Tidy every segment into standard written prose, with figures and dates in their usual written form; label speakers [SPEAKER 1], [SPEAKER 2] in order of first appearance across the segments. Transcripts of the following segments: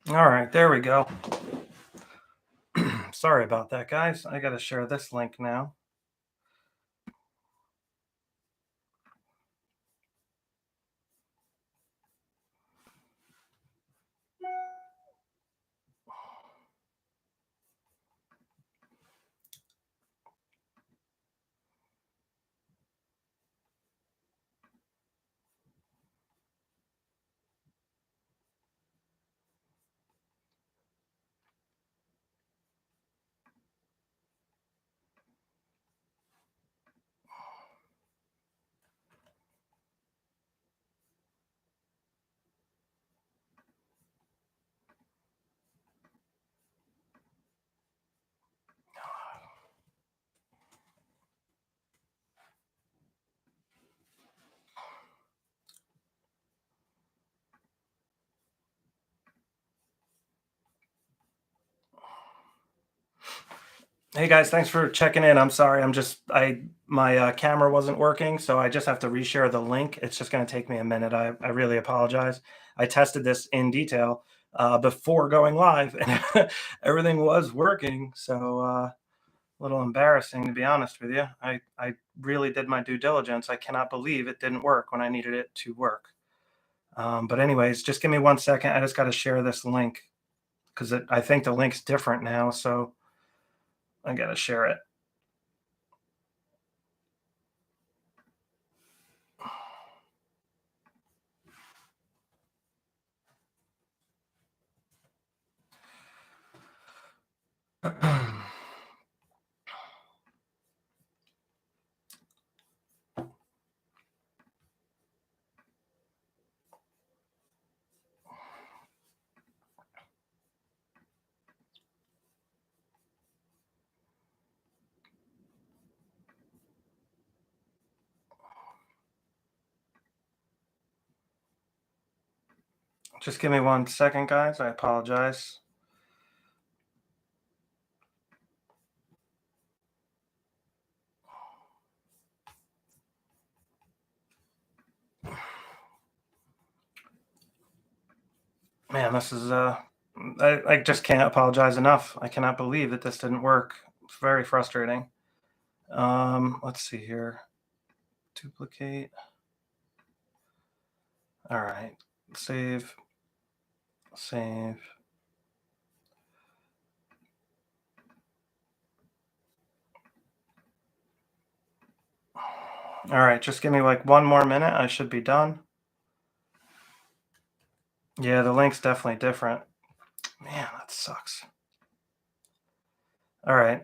[SPEAKER 1] All right, there we go. Sorry about that, guys. I got to share this link now. Hey guys, thanks for checking in. I'm sorry. My camera wasn't working, so I just have to reshare the link. It's just going to take me a minute. I really apologize. I tested this in detail before going live, and everything was working. So a little embarrassing, to be honest with you. I really did my due diligence. I cannot believe it didn't work when I needed it to work. But anyways, just give me 1 second. I just got to share this link because I think the link's different now. So I got to share it. Just give me 1 second, guys. I apologize. Man, this is I just can't apologize enough. I cannot believe that this didn't work. It's very frustrating. Let's see here. Duplicate. All right. Save. Save. All right, just give me like 1 more minute. I should be done. Yeah, the link's definitely different. Man, that sucks. All right.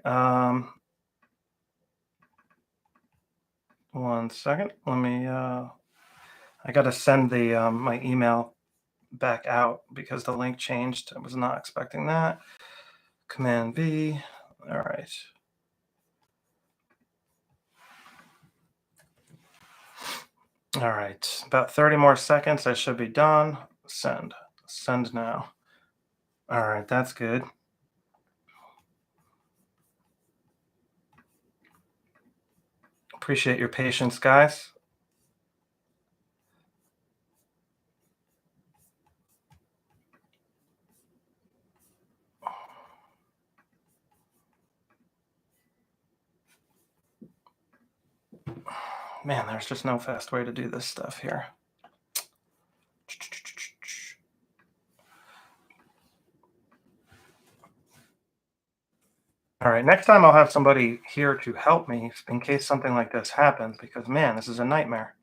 [SPEAKER 1] 1 second. Let me I gotta send the my email back out because the link changed. I was not expecting that. Command V. All right. All right. About 30 more seconds. I should be done. Send. Send now. All right. That's good. Appreciate your patience, guys. Man, there's just no fast way to do this stuff here. All right, next time I'll have somebody here to help me in case something like this happens because, man, this is a nightmare.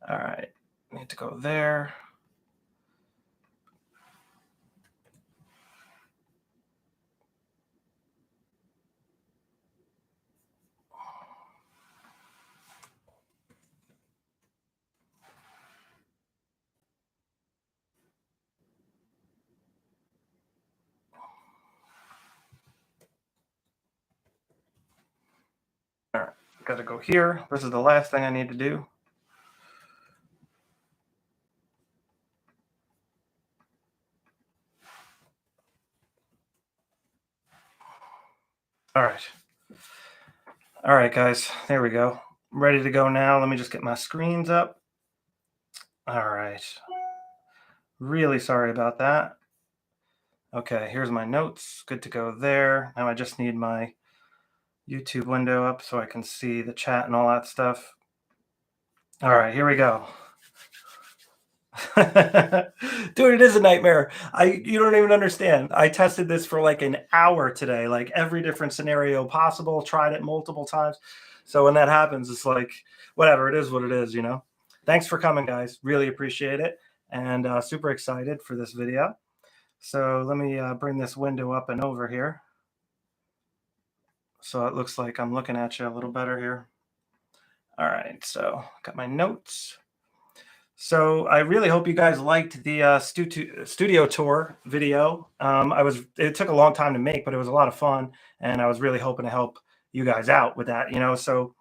[SPEAKER 1] All right, need to go there. All right, got to go here. This is the last thing I need to do. All right. All right, guys, there we go. I'm ready to go now. Let me just get my screens up. All right. Really sorry about that. Okay, here's my notes. Good to go there. Now I just need my YouTube window up so I can see the chat and all that stuff. All right, here we go. Dude, it is a nightmare. You don't even understand. I tested this for like an hour today, like every different scenario possible, tried it multiple times. So when that happens, it's like whatever, it is what it is, you know. Thanks for coming, guys. Really appreciate it, and super excited for this video. So let me bring this window up and over here, so it looks like I'm looking at you a little better here. All right, so got my notes. So I really hope you guys liked the studio tour video. It took a long time to make, but it was a lot of fun, and I was really hoping to help you guys out with that, you know. So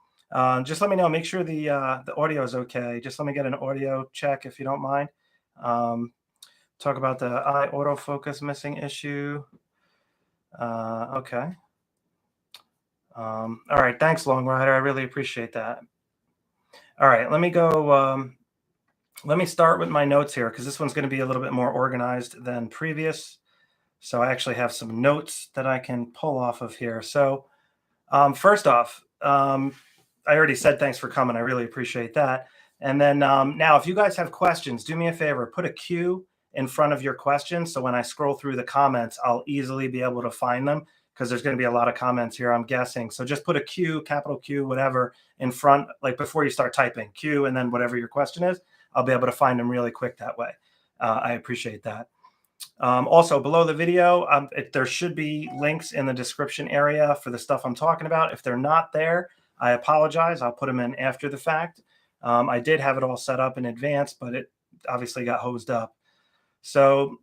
[SPEAKER 1] just let me know. Make sure the audio is okay. Just let me get an audio check if you don't mind. Talk about the eye autofocus missing issue. Okay. All right. Thanks, Long Rider. I really appreciate that. All right. Let me go. Let me start with my notes here because this one's going to be a little bit more organized than previous. So I actually have some notes that I can pull off of here. So first off, I already said thanks for coming. I really appreciate that. And then now, if you guys have questions, do me a favor, put a Q in front of your questions. So when I scroll through the comments, I'll easily be able to find them because there's going to be a lot of comments here, I'm guessing. So just put a Q, capital Q, whatever, in front, like before you start typing Q and then whatever your question is. I'll be able to find them really quick that way. I appreciate that. Also, below the video, there should be links in the description area for the stuff I'm talking about. If they're not there, I apologize. I'll put them in after the fact. I did have it all set up in advance, but it obviously got hosed up. So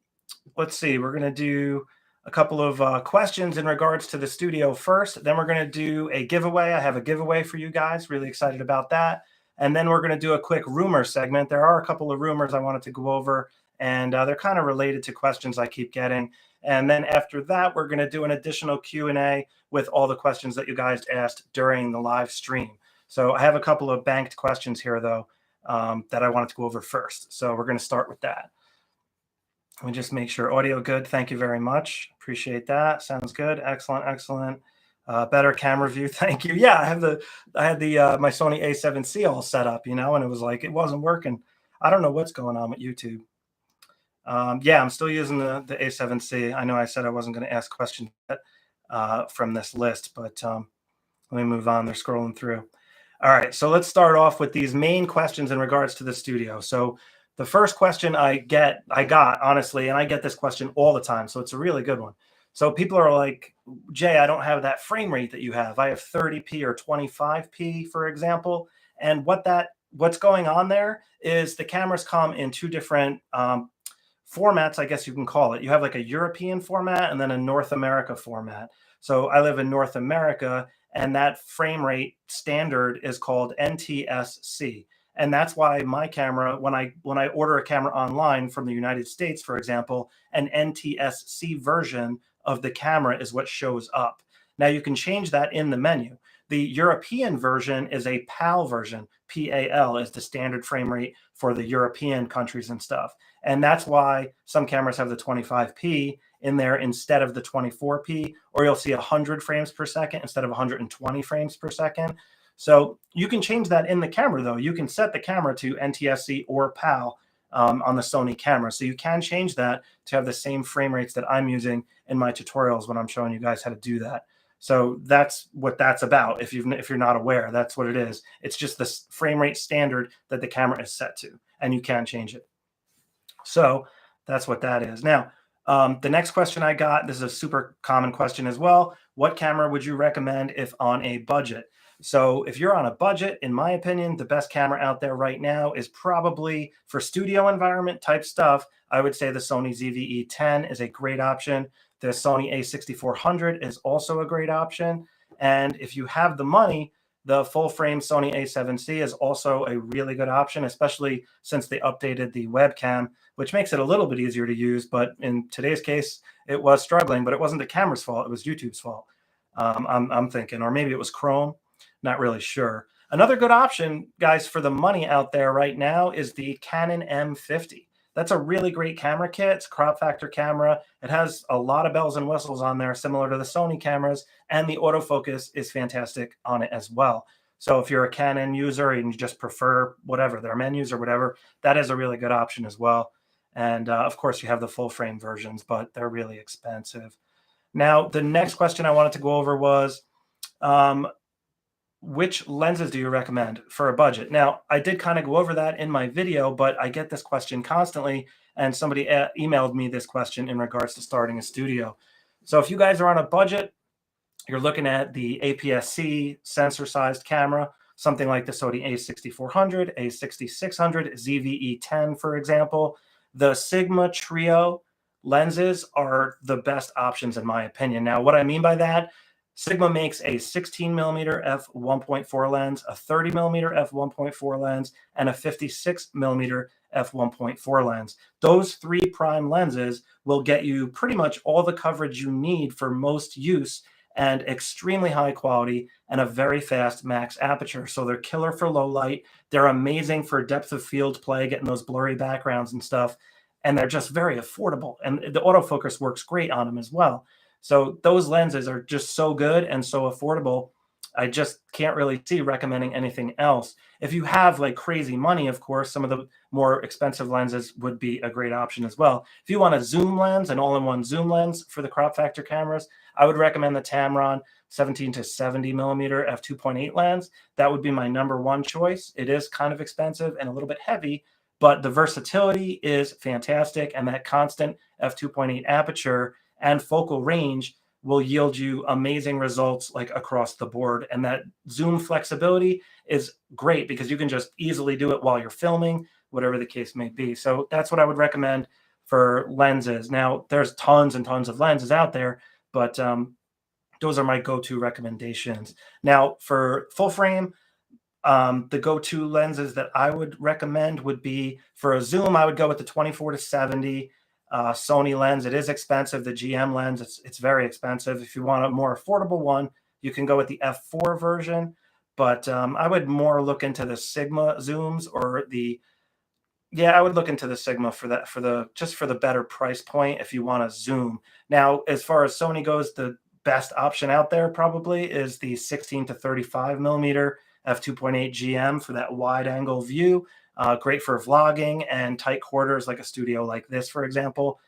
[SPEAKER 1] let's see. We're going to do a couple of questions in regards to the studio first. Then we're going to do a giveaway. I have a giveaway for you guys. Really excited about that. And then we're going to do a quick rumor segment. There are a couple of rumors I wanted to go over, and they're kind of related to questions I keep getting. And then after that, we're going to do an additional Q&A with all the questions that you guys asked during the live stream. So I have a couple of banked questions here, though, that I wanted to go over first. So we're going to start with that. Let me just make sure audio good. Thank you very much. Appreciate that. Sounds good. Excellent, excellent. Better camera view. Thank you. Yeah, I had the my Sony A7C all set up, you know, and it was like it wasn't working. I don't know what's going on with YouTube. Yeah, I'm still using the A7C. I know I said I wasn't going to ask questions from this list, but let me move on. They're scrolling through. All right, so let's start off with these main questions in regards to the studio. So the first question I got honestly, and I get this question all the time, so it's a really good one. So people are like, Jay, I don't have that frame rate that you have. I have 30p or 25p, for example. And what's going on there is the cameras come in two different formats, I guess you can call it. You have like a European format and then a North America format. So I live in North America, and that frame rate standard is called NTSC. And that's why my camera, when I order a camera online from the United States, for example, an NTSC version of the camera is what shows up. Now you can change that in the menu. The European version is a PAL version. PAL is the standard frame rate for the European countries and stuff. And that's why some cameras have the 25p in there instead of the 24p, or you'll see 100 frames per second instead of 120 frames per second. So you can change that in the camera, though. You can set the camera to NTSC or PAL on the Sony camera. So you can change that to have the same frame rates that I'm using in my tutorials when I'm showing you guys how to do that. So that's what that's about. If you're not aware, that's what it is. It's just the frame rate standard that the camera is set to, and you can change it. So that's what that is. Now, the next question I got, this is a super common question as well. What camera would you recommend if on a budget? So if you're on a budget, in my opinion, the best camera out there right now is probably for studio environment type stuff. I would say the Sony ZV-E10 is a great option. The Sony A6400 is also a great option. And if you have the money, the full frame Sony A7C is also a really good option, especially since they updated the webcam, which makes it a little bit easier to use. But in today's case, it was struggling, but it wasn't the camera's fault. It was YouTube's fault. I'm thinking, or maybe it was Chrome. Not really sure. Another good option, guys, for the money out there right now is the Canon M50. That's a really great camera kit. It's a crop factor camera. It has a lot of bells and whistles on there, similar to the Sony cameras, and the autofocus is fantastic on it as well. So if you're a Canon user and you just prefer whatever, their menus or whatever, that is a really good option as well. And of course, you have the full frame versions, but they're really expensive. Now, the next question I wanted to go over was, um, which lenses do you recommend for a budget? Now, I did kind of go over that in my video, but I get this question constantly, and somebody emailed me this question in regards to starting a studio. So if you guys are on a budget, you're looking at the APS-C sensor-sized camera, something like the Sony a6400, a6600, ZVE10, for example. The Sigma Trio lenses are the best options in my opinion. Now, what I mean by that, Sigma makes a 16 millimeter f1.4 lens, a 30 millimeter f1.4 lens, and a 56 millimeter f1.4 lens. Those three prime lenses will get you pretty much all the coverage you need for most use and extremely high quality and a very fast max aperture. So they're killer for low light. They're amazing for depth of field play, getting those blurry backgrounds and stuff. And they're just very affordable. And the autofocus works great on them as well. So those lenses are just so good and so affordable. I just can't really see recommending anything else. If you have like crazy money, of course, some of the more expensive lenses would be a great option as well. If you want a zoom lens, an all-in-one zoom lens for the crop factor cameras, I would recommend the Tamron 17 to 70 millimeter f2.8 lens. That would be my number one choice. It is kind of expensive and a little bit heavy, but the versatility is fantastic, and that constant f2.8 aperture and focal range will yield you amazing results like across the board. And that zoom flexibility is great because you can just easily do it while you're filming, whatever the case may be. So that's what I would recommend for lenses. Now, there's tons and tons of lenses out there, but those are my go-to recommendations. Now, for full frame, the go-to lenses that I would recommend would be for a zoom, I would go with the 24 to 70 Sony lens. It is expensive. The GM lens, it's very expensive. If you want a more affordable one, you can go with the f4 version. But I would more look into the Sigma zooms or I would look into the Sigma for that, just for the better price point if you want to zoom. Now, as far as Sony goes, the best option out there probably is the 16 to 35 millimeter f2.8 GM for that wide angle view. Great for vlogging and tight quarters like a studio like this, for example.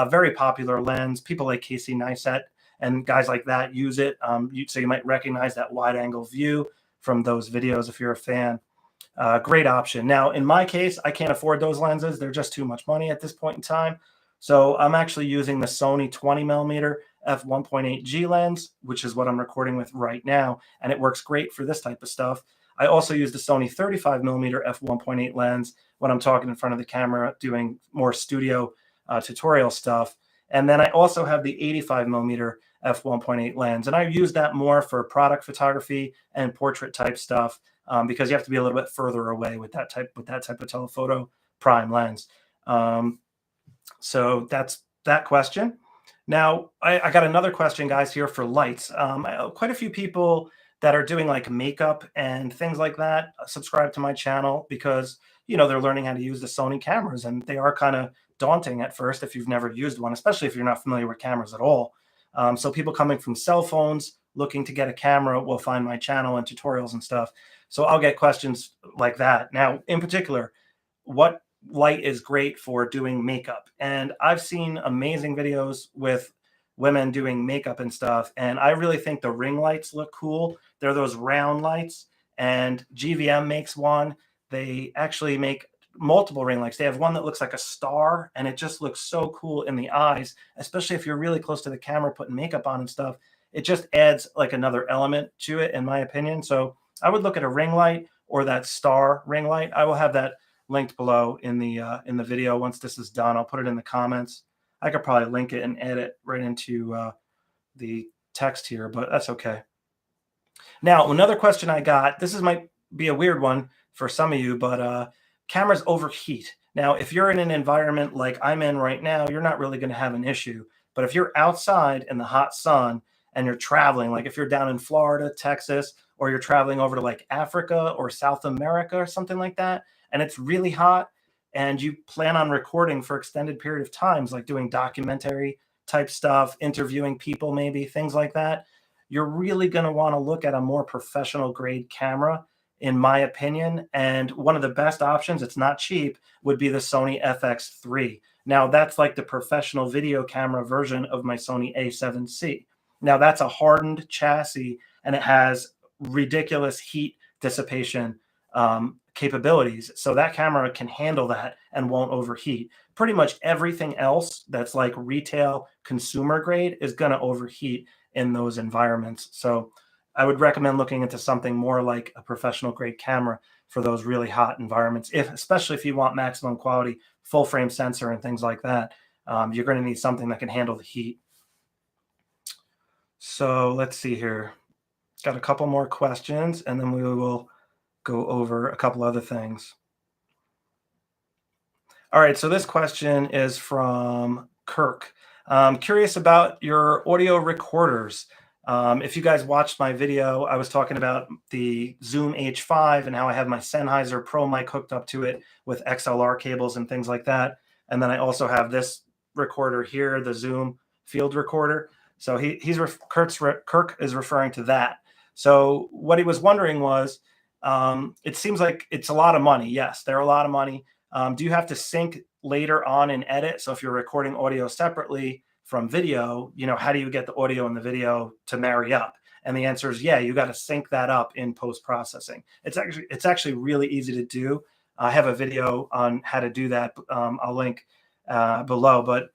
[SPEAKER 1] Very popular lens. People like Casey Neistat and guys like that use it. So you might recognize that wide angle view from those videos if you're a fan. Great option. Now, in my case, I can't afford those lenses. They're just too much money at this point in time. So I'm actually using the Sony 20 millimeter f1.8 G lens, which is what I'm recording with right now. And it works great for this type of stuff. I also use the Sony 35 millimeter f1.8 lens when I'm talking in front of the camera, doing more studio tutorial stuff. And then I also have the 85 millimeter f1.8 lens. And I use that more for product photography and portrait type stuff because you have to be a little bit further away with that type of telephoto prime lens. So that's that question. Now, I got another question, guys, here for lights. Quite a few people that are doing like makeup and things like that subscribe to my channel because, they're learning how to use the Sony cameras, and they are kind of daunting at first if you've never used one, especially if you're not familiar with cameras at all. So people coming from cell phones looking to get a camera will find my channel and tutorials and stuff. So I'll get questions like that. Now, in particular, what light is great for doing makeup? And I've seen amazing videos with women doing makeup and stuff, and I really think the ring lights look cool. They're those round lights, and GVM makes one. They actually make multiple ring lights. They have one that looks like a star, and it just looks so cool in the eyes, especially if you're really close to the camera putting makeup on and stuff. It just adds like another element to it, in my opinion. So I would look at a ring light or that star ring light. I will have that linked below in the video. Once this is done, I'll put it in the comments. I could probably link it and add it right into the text here, but that's okay. Now, another question I got, might be a weird one for some of you, but cameras overheat. Now, if you're in an environment like I'm in right now, you're not really going to have an issue. But if you're outside in the hot sun and you're traveling, like if you're down in Florida, Texas, or you're traveling over to like Africa or South America or something like that, and it's really hot, and you plan on recording for extended period of times, like doing documentary type stuff, interviewing people, maybe things like that, you're really going to want to look at a more professional grade camera, in my opinion. And one of the best options, it's not cheap, would be the Sony FX3. Now, that's like the professional video camera version of my Sony A7C. Now, that's a hardened chassis, and it has ridiculous heat dissipation capabilities. So that camera can handle that and won't overheat. Pretty much everything else that's like retail consumer grade is going to overheat in those environments. So I would recommend looking into something more like a professional grade camera for those really hot environments, especially if you want maximum quality, full frame sensor and things like that. You're going to need something that can handle the heat. So let's see here. Got a couple more questions, and then we will go over a couple other things. All right, so this question is from Kirk. Curious about your audio recorders. If you guys watched my video, I was talking about the Zoom H5 and how I have my Sennheiser Pro mic hooked up to it with XLR cables and things like that. And then I also have this recorder here, the Zoom Field Recorder. So Kirk is referring to that. So what he was wondering was, it seems like it's a lot of money. Yes, they're a lot of money. Do you have to sync later on in edit? So if you're recording audio separately from video, how do you get the audio and the video to marry up? And the answer is, yeah, you got to sync that up in post-processing. It's actually really easy to do. I have a video on how to do that. I'll link below, but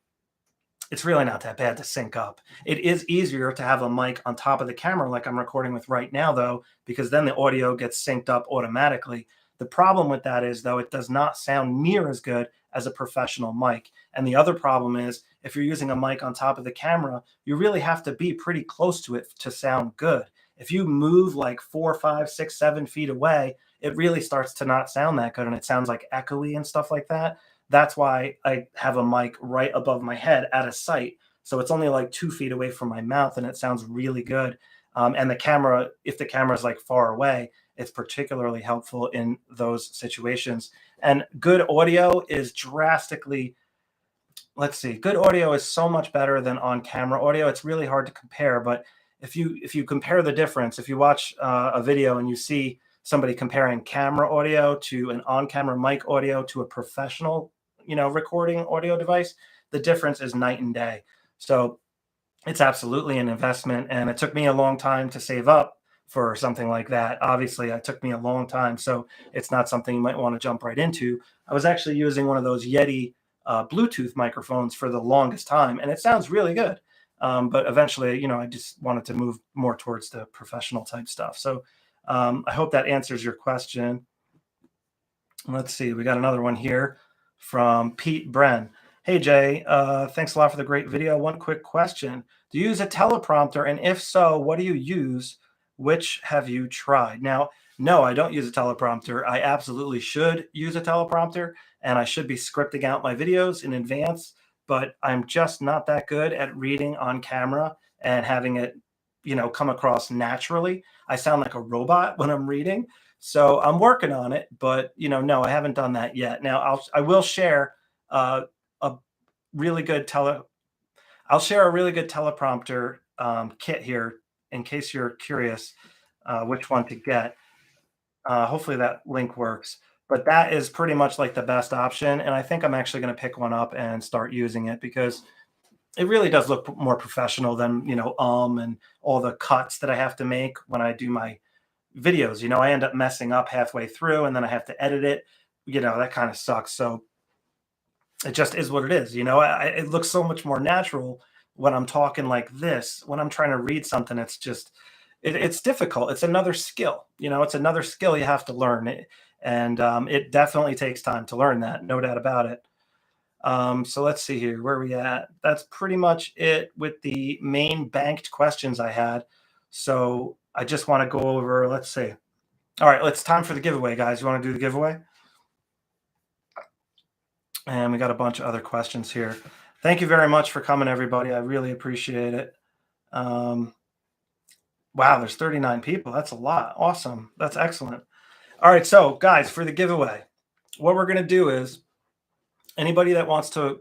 [SPEAKER 1] it's really not that bad to sync up. It is easier to have a mic on top of the camera like I'm recording with right now, though, because then the audio gets synced up automatically. The problem with that is, though, it does not sound near as good as a professional mic. And the other problem is, if you're using a mic on top of the camera, you really have to be pretty close to it to sound good. If you move like 4, 5, 6, 7 feet away, it really starts to not sound that good, and it sounds like echoey and stuff like that. That's why I have a mic right above my head at a sight. So it's only like 2 feet away from my mouth, and it sounds really good. And the camera, if the camera is like far away, it's particularly helpful in those situations. And good audio is drastically, good audio is so much better than on camera audio. It's really hard to compare, but if you compare the difference, if you watch a video and you see somebody comparing camera audio to an on-camera mic audio to a professional, recording audio device, the difference is night and day. So it's absolutely an investment, and it took me a long time to save up for something like that. Obviously, it took me a long time, so it's not something you might want to jump right into. I was actually using one of those Yeti Bluetooth microphones for the longest time, and it sounds really good. But eventually, I just wanted to move more towards the professional type stuff. So I hope that answers your question. Let's see. We got another one here from Pete Bren. Hey, Jay, thanks a lot for the great video. One quick question. Do you use a teleprompter? And if so, what do you use? Which have you tried? Now, no, I don't use a teleprompter. I absolutely should use a teleprompter, and I should be scripting out my videos in advance, but I'm just not that good at reading on camera and having it, come across naturally. I sound like a robot when I'm reading. So I'm working on it, but no, I haven't done that yet. Now I will share a really good I'll share a really good teleprompter kit here in case you're curious which one to get. Hopefully that link works, but that is pretty much like the best option. And I think I'm actually going to pick one up and start using it because it really does look more professional than, and all the cuts that I have to make when I do my videos. I end up messing up halfway through and then I have to edit it. That kind of sucks. So it just is what it is. It looks so much more natural when I'm talking like this. When I'm trying to read something, it's just, it's difficult. It's another skill. It's another skill you have to learn. And it definitely takes time to learn that, no doubt about it. So let's see here, where are we at? That's pretty much it with the main banked questions I had. So I just want to go over, let's see. All right, it's time for the giveaway, guys. You want to do the giveaway? And we got a bunch of other questions here. Thank you very much for coming, everybody. I really appreciate it. Wow, there's 39 people. That's a lot. Awesome. That's excellent. All right, so guys, for the giveaway, what we're going to do is Anybody that wants to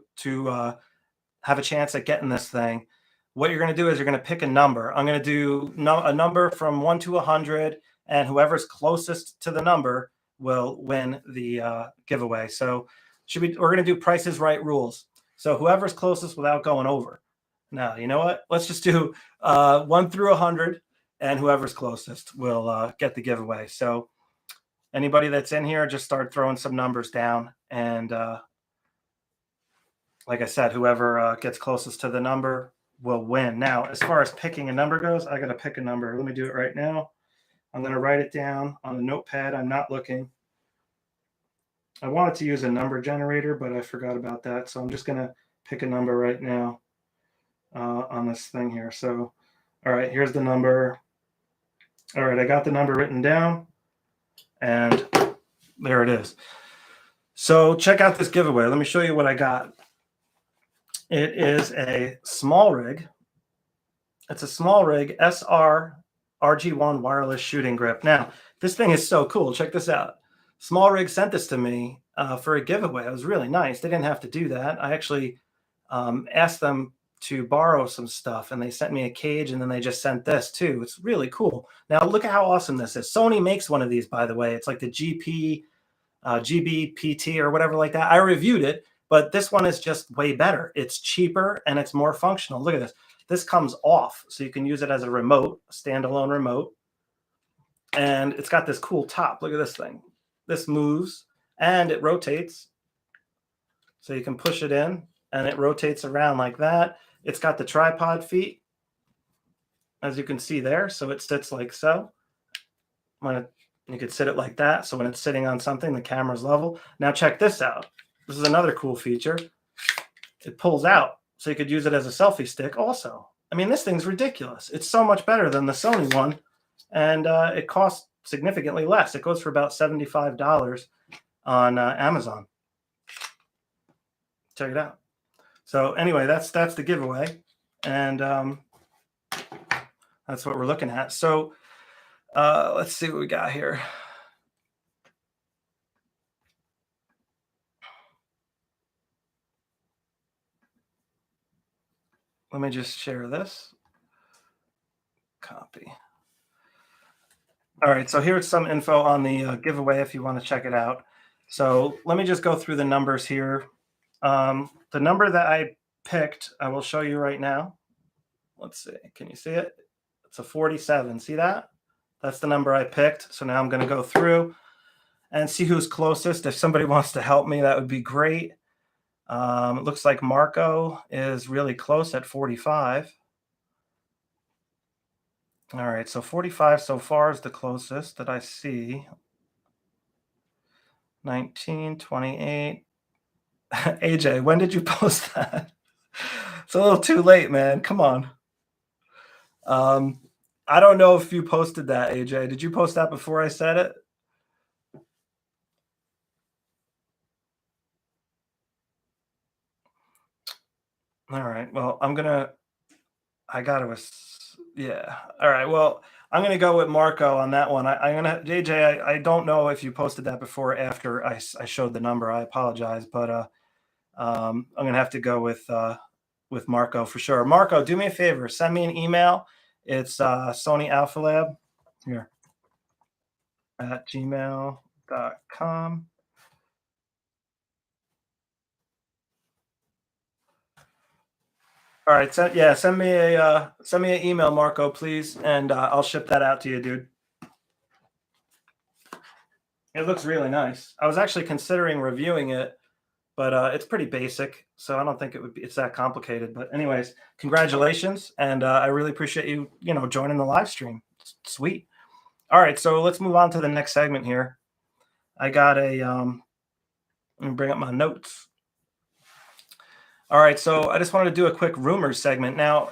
[SPEAKER 1] have a chance at getting this thing, what you're going to do is you're going to pick a number. I'm going to do a number from 1 to 100, and whoever's closest to the number will win the giveaway. So we're going to do Prices Right rules. So whoever's closest without going over. Now, you know what? Let's just do 1 through 100, and whoever's closest will get the giveaway. So anybody that's in here, just start throwing some numbers down, and like I said, whoever gets closest to the number will win. Now, as far as picking a number goes, I got to pick a number. Let me do it right now. I'm going to write it down on a notepad. I'm not looking. I wanted to use a number generator, but I forgot about that. So I'm just going to pick a number right now on this thing here. So, all right, here's the number. All right, I got the number written down, and there it is. So check out this giveaway. Let me show you what I got. It is a small rig. It's a small rig SR RG1 wireless shooting grip. Now, this thing is so cool. Check this out. Small Rig sent this to me for a giveaway. It was really nice. They didn't have to do that. I actually asked them to borrow some stuff, and they sent me a cage, and then they just sent this too. It's really cool. Now, look at how awesome this is. Sony makes one of these, by the way. It's like the GBPT or whatever like that. I reviewed it, but this one is just way better. It's cheaper, and it's more functional. Look at this. This comes off, so you can use it as a remote, a standalone remote. And it's got this cool top. Look at this thing. This moves, and it rotates. So you can push it in, and it rotates around like that. It's got the tripod feet, as you can see there. So it sits like so. You could sit it like that. So when it's sitting on something, the camera's level. Now check this out. This is another cool feature. It pulls out, so you could use it as a selfie stick also. I mean, this thing's ridiculous. It's so much better than the Sony one, and it costs significantly less. It goes for about $75 on Amazon. Check it out. So anyway, that's the giveaway, and that's what we're looking at. So let's see what we got here. Let me just share this. Copy. All right, so here's some info on the giveaway if you want to check it out. So let me just go through the numbers here. The number that I picked, I will show you right now. Let's see. Can you see it? It's a 47. See that? That's the number I picked. So now I'm going to go through and see who's closest. If somebody wants to help me, that would be great. It looks like Marco is really close at 45. All right, so 45 so far is the closest that I see. 19, 28. AJ, when did you post that? It's a little too late, man. Come on. I don't know if you posted that, AJ. Did you post that before I said it? All right. Well, yeah. All right. Well, I'm going to go with Marco on that one. JJ, I don't know if you posted that before or after I showed the number. I apologize, but I'm going to have to go with Marco for sure. Marco, do me a favor. Send me an email. It's Sony Alpha Lab here at gmail.com. All right, send me an email, Marco, please, and I'll ship that out to you, dude. It looks really nice. I was actually considering reviewing it, but it's pretty basic, so I don't think it's that complicated. But anyways, congratulations, and I really appreciate you joining the live stream. It's sweet. All right, so let's move on to the next segment here. I got let me bring up my notes. All right, so I just wanted to do a quick rumors segment. Now,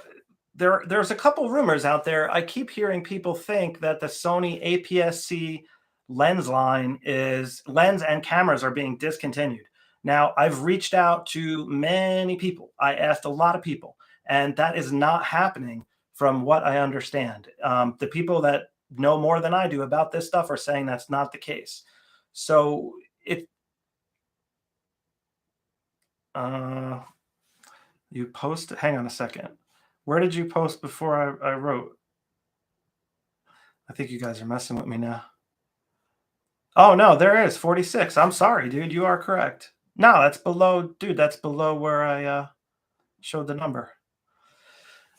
[SPEAKER 1] there's a couple rumors out there. I keep hearing people think that the Sony APS-C lens and cameras are being discontinued. Now, I've reached out to many people. I asked a lot of people, and that is not happening from what I understand. The people that know more than I do about this stuff are saying that's not the case. So Uh, you posted. Hang on a second. Where did you post before I wrote? I think you guys are messing with me now. Oh no, there is 46. I'm sorry, dude. You are correct. No, that's below, dude. That's below where I showed the number.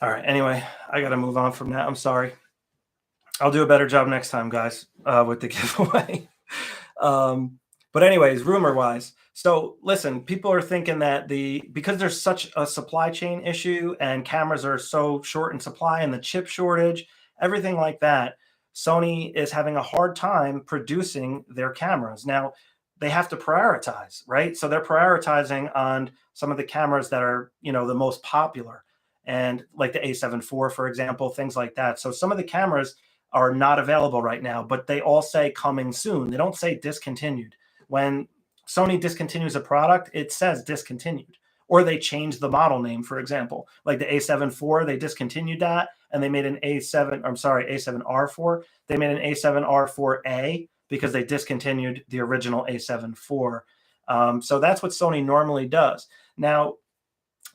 [SPEAKER 1] All right. Anyway, I got to move on from that. I'm sorry. I'll do a better job next time, guys, with the giveaway. um, but anyways, rumor wise, so listen, people are thinking that because there's such a supply chain issue and cameras are so short in supply and the chip shortage, everything like that, Sony is having a hard time producing their cameras. Now, they have to prioritize, right? So they're prioritizing on some of the cameras that are, the most popular, and like the A7 IV, for example, things like that. So some of the cameras are not available right now, but they all say coming soon. They don't say discontinued. When Sony discontinues a product, it says discontinued, or they change the model name. For example, like the A7 IV, they discontinued that and they made an A7. I'm sorry, A7R4. They made an A7R4A because they discontinued the original A7 IV. So that's what Sony normally does. Now,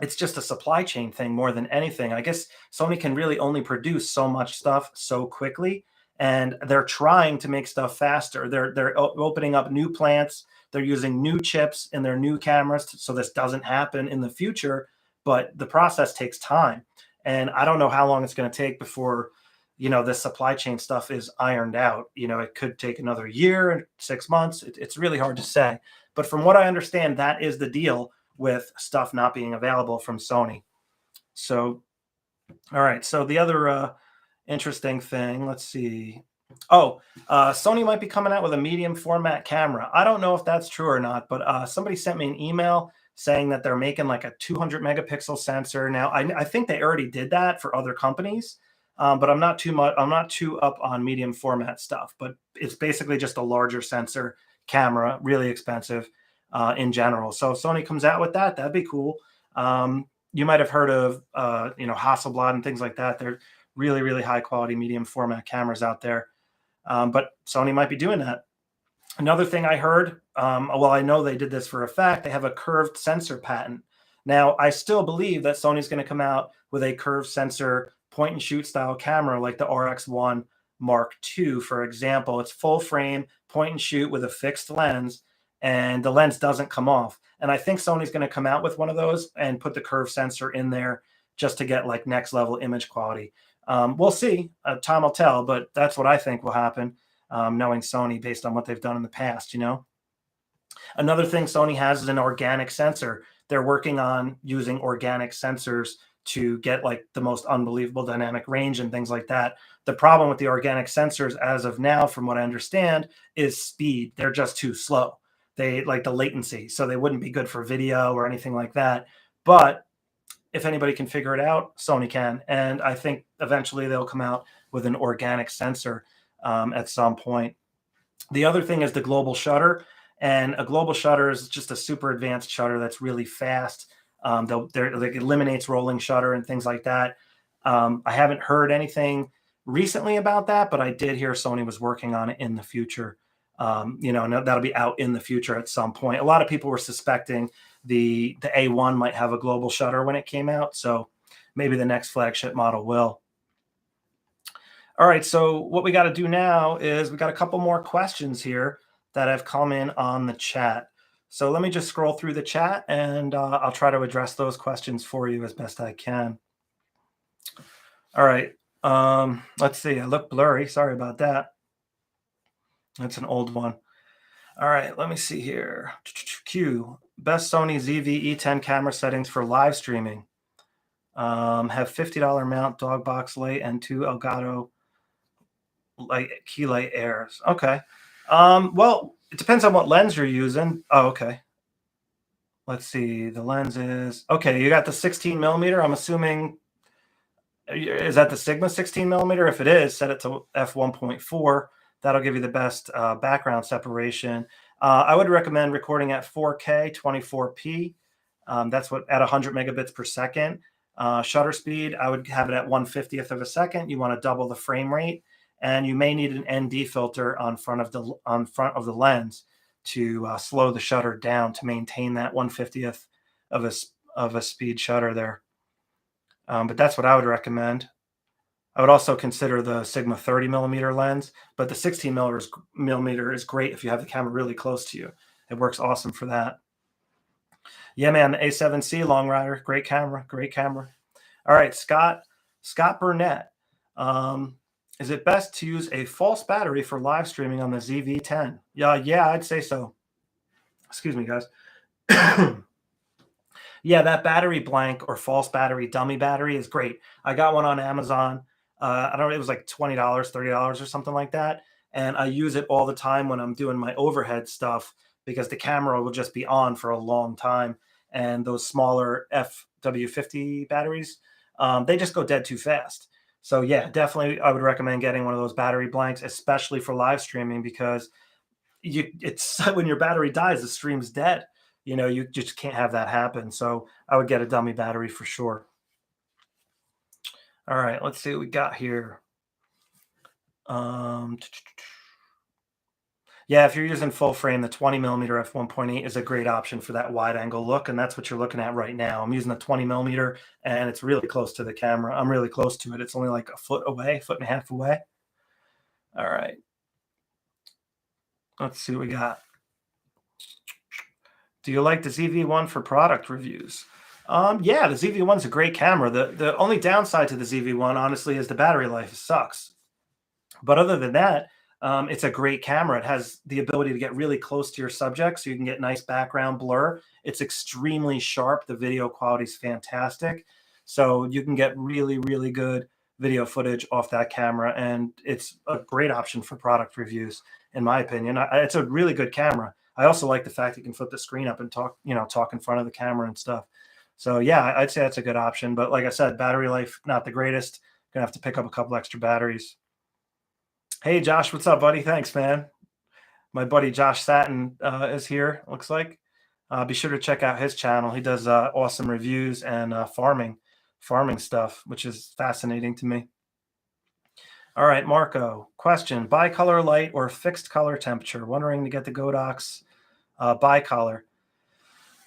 [SPEAKER 1] it's just a supply chain thing more than anything. I guess Sony can really only produce so much stuff so quickly, and they're trying to make stuff faster. They're opening up new plants. They're using new chips in their new cameras, so this doesn't happen in the future. But the process takes time, and I don't know how long it's going to take before this supply chain stuff is ironed out. It could take another year, 6 months. It's really hard to say. But from what I understand, that is the deal with stuff not being available from Sony. So, all right. So the other interesting thing, let's see. Oh, Sony might be coming out with a medium format camera. I don't know if that's true or not, but somebody sent me an email saying that they're making like a 200 megapixel sensor. Now, I think they already did that for other companies, but I'm not too much. I'm not too up on medium format stuff. But it's basically just a larger sensor camera, really expensive in general. So if Sony comes out with that, that'd be cool. You might have heard of Hasselblad and things like that. They're really, really high quality medium format cameras out there. But Sony might be doing that. Another thing I heard, well, I know they did this for a fact, they have a curved sensor patent. Now, I still believe that Sony's going to come out with a curved sensor point and shoot style camera like the RX1 Mark II, for example. It's full frame, point and shoot with a fixed lens, and the lens doesn't come off. And I think Sony's going to come out with one of those and put the curved sensor in there just to get like next level image quality. We'll see. Time will tell, but that's what I think will happen, knowing Sony based on what they've done in the past. Another thing Sony has is an organic sensor. They're working on using organic sensors to get like the most unbelievable dynamic range and things like that. The problem with the organic sensors as of now, from what I understand, is speed. They're just too slow. They like the latency, so they wouldn't be good for video or anything like that. But if anybody can figure it out, Sony can. And I think eventually they'll come out with an organic sensor at some point. The other thing is the global shutter. And a global shutter is just a super advanced shutter that's really fast. It eliminates rolling shutter and things like that. I haven't heard anything recently about that, but I did hear Sony was working on it in the future. And that'll be out in the future at some point. A lot of people were suspecting the A1 might have a global shutter when it came out, so maybe the next flagship model will. All right, so what we got to do now is we got a couple more questions here that have come in on the chat. So let me just scroll through the chat and I'll try to address those questions for you as best I can. All right, let's see. I look blurry. Sorry about that. That's an old one. All right, let me see here. Q, best Sony ZV-E10 camera settings for live streaming. Have $50 mount, dog box light, and 2 Elgato light key light airs. Okay. Well, it depends on what lens you're using. Oh, okay. Let's see. The lens is okay. You got the 16 millimeter. I'm assuming, is that the Sigma 16 millimeter? If it is, set it to f1.4. That'll give you the best background separation. I would recommend recording at 4K 24p. That's what at 100 megabits per second. Shutter speed, I would have it at 1/50th of a second. You want to double the frame rate, and you may need an ND filter on front of the lens to slow the shutter down to maintain that 1/50th of a speed shutter there. But that's what I would recommend. I would also consider the Sigma 30 millimeter lens, but the 16 millimeter is great if you have the camera really close to you. It works awesome for that. Yeah, man, the A7C Long Rider, great camera, great camera. All right, Scott Burnett. Is it best to use a false battery for live streaming on the ZV-10? Yeah, I'd say so. Excuse me, guys. Yeah, that battery blank or false battery, dummy battery is great. I got one on Amazon. I don't know, it was like $20, $30 or something like that. And I use it all the time when I'm doing my overhead stuff because the camera will just be on for a long time. And those smaller FW50 batteries, they just go dead too fast. So yeah, definitely I would recommend getting one of those battery blanks, especially for live streaming, because it's when your battery dies, the stream's dead. You just can't have that happen. So I would get a dummy battery for sure. All right, let's see what we got here. Yeah, if you're using full frame, the 20 millimeter f1.8 is a great option for that wide angle look, and that's what you're looking at right now. I'm using the 20 millimeter, and it's really close to the camera. I'm really close to it. It's only like a foot away, foot and a half away. All right. Let's see what we got. Do you like the ZV-1 for product reviews? Yeah, the ZV-1 is a great camera. The only downside to the ZV-1, honestly, is the battery life sucks. But other than that, it's a great camera. It has the ability to get really close to your subject, so you can get nice background blur. It's extremely sharp. The video quality is fantastic. So you can get really, really good video footage off that camera, and it's a great option for product reviews, in my opinion. It's a really good camera. I also like the fact you can flip the screen up and talk in front of the camera and stuff. So yeah, I'd say that's a good option. But like I said, battery life, not the greatest. Gonna have to pick up a couple extra batteries. Hey, Josh, what's up, buddy? Thanks, man. My buddy Josh Satin is here, looks like. Be sure to check out his channel. He does awesome reviews and farming stuff, which is fascinating to me. All right, Marco, question. Bicolor light or fixed color temperature? Wondering to get the Godox bicolor.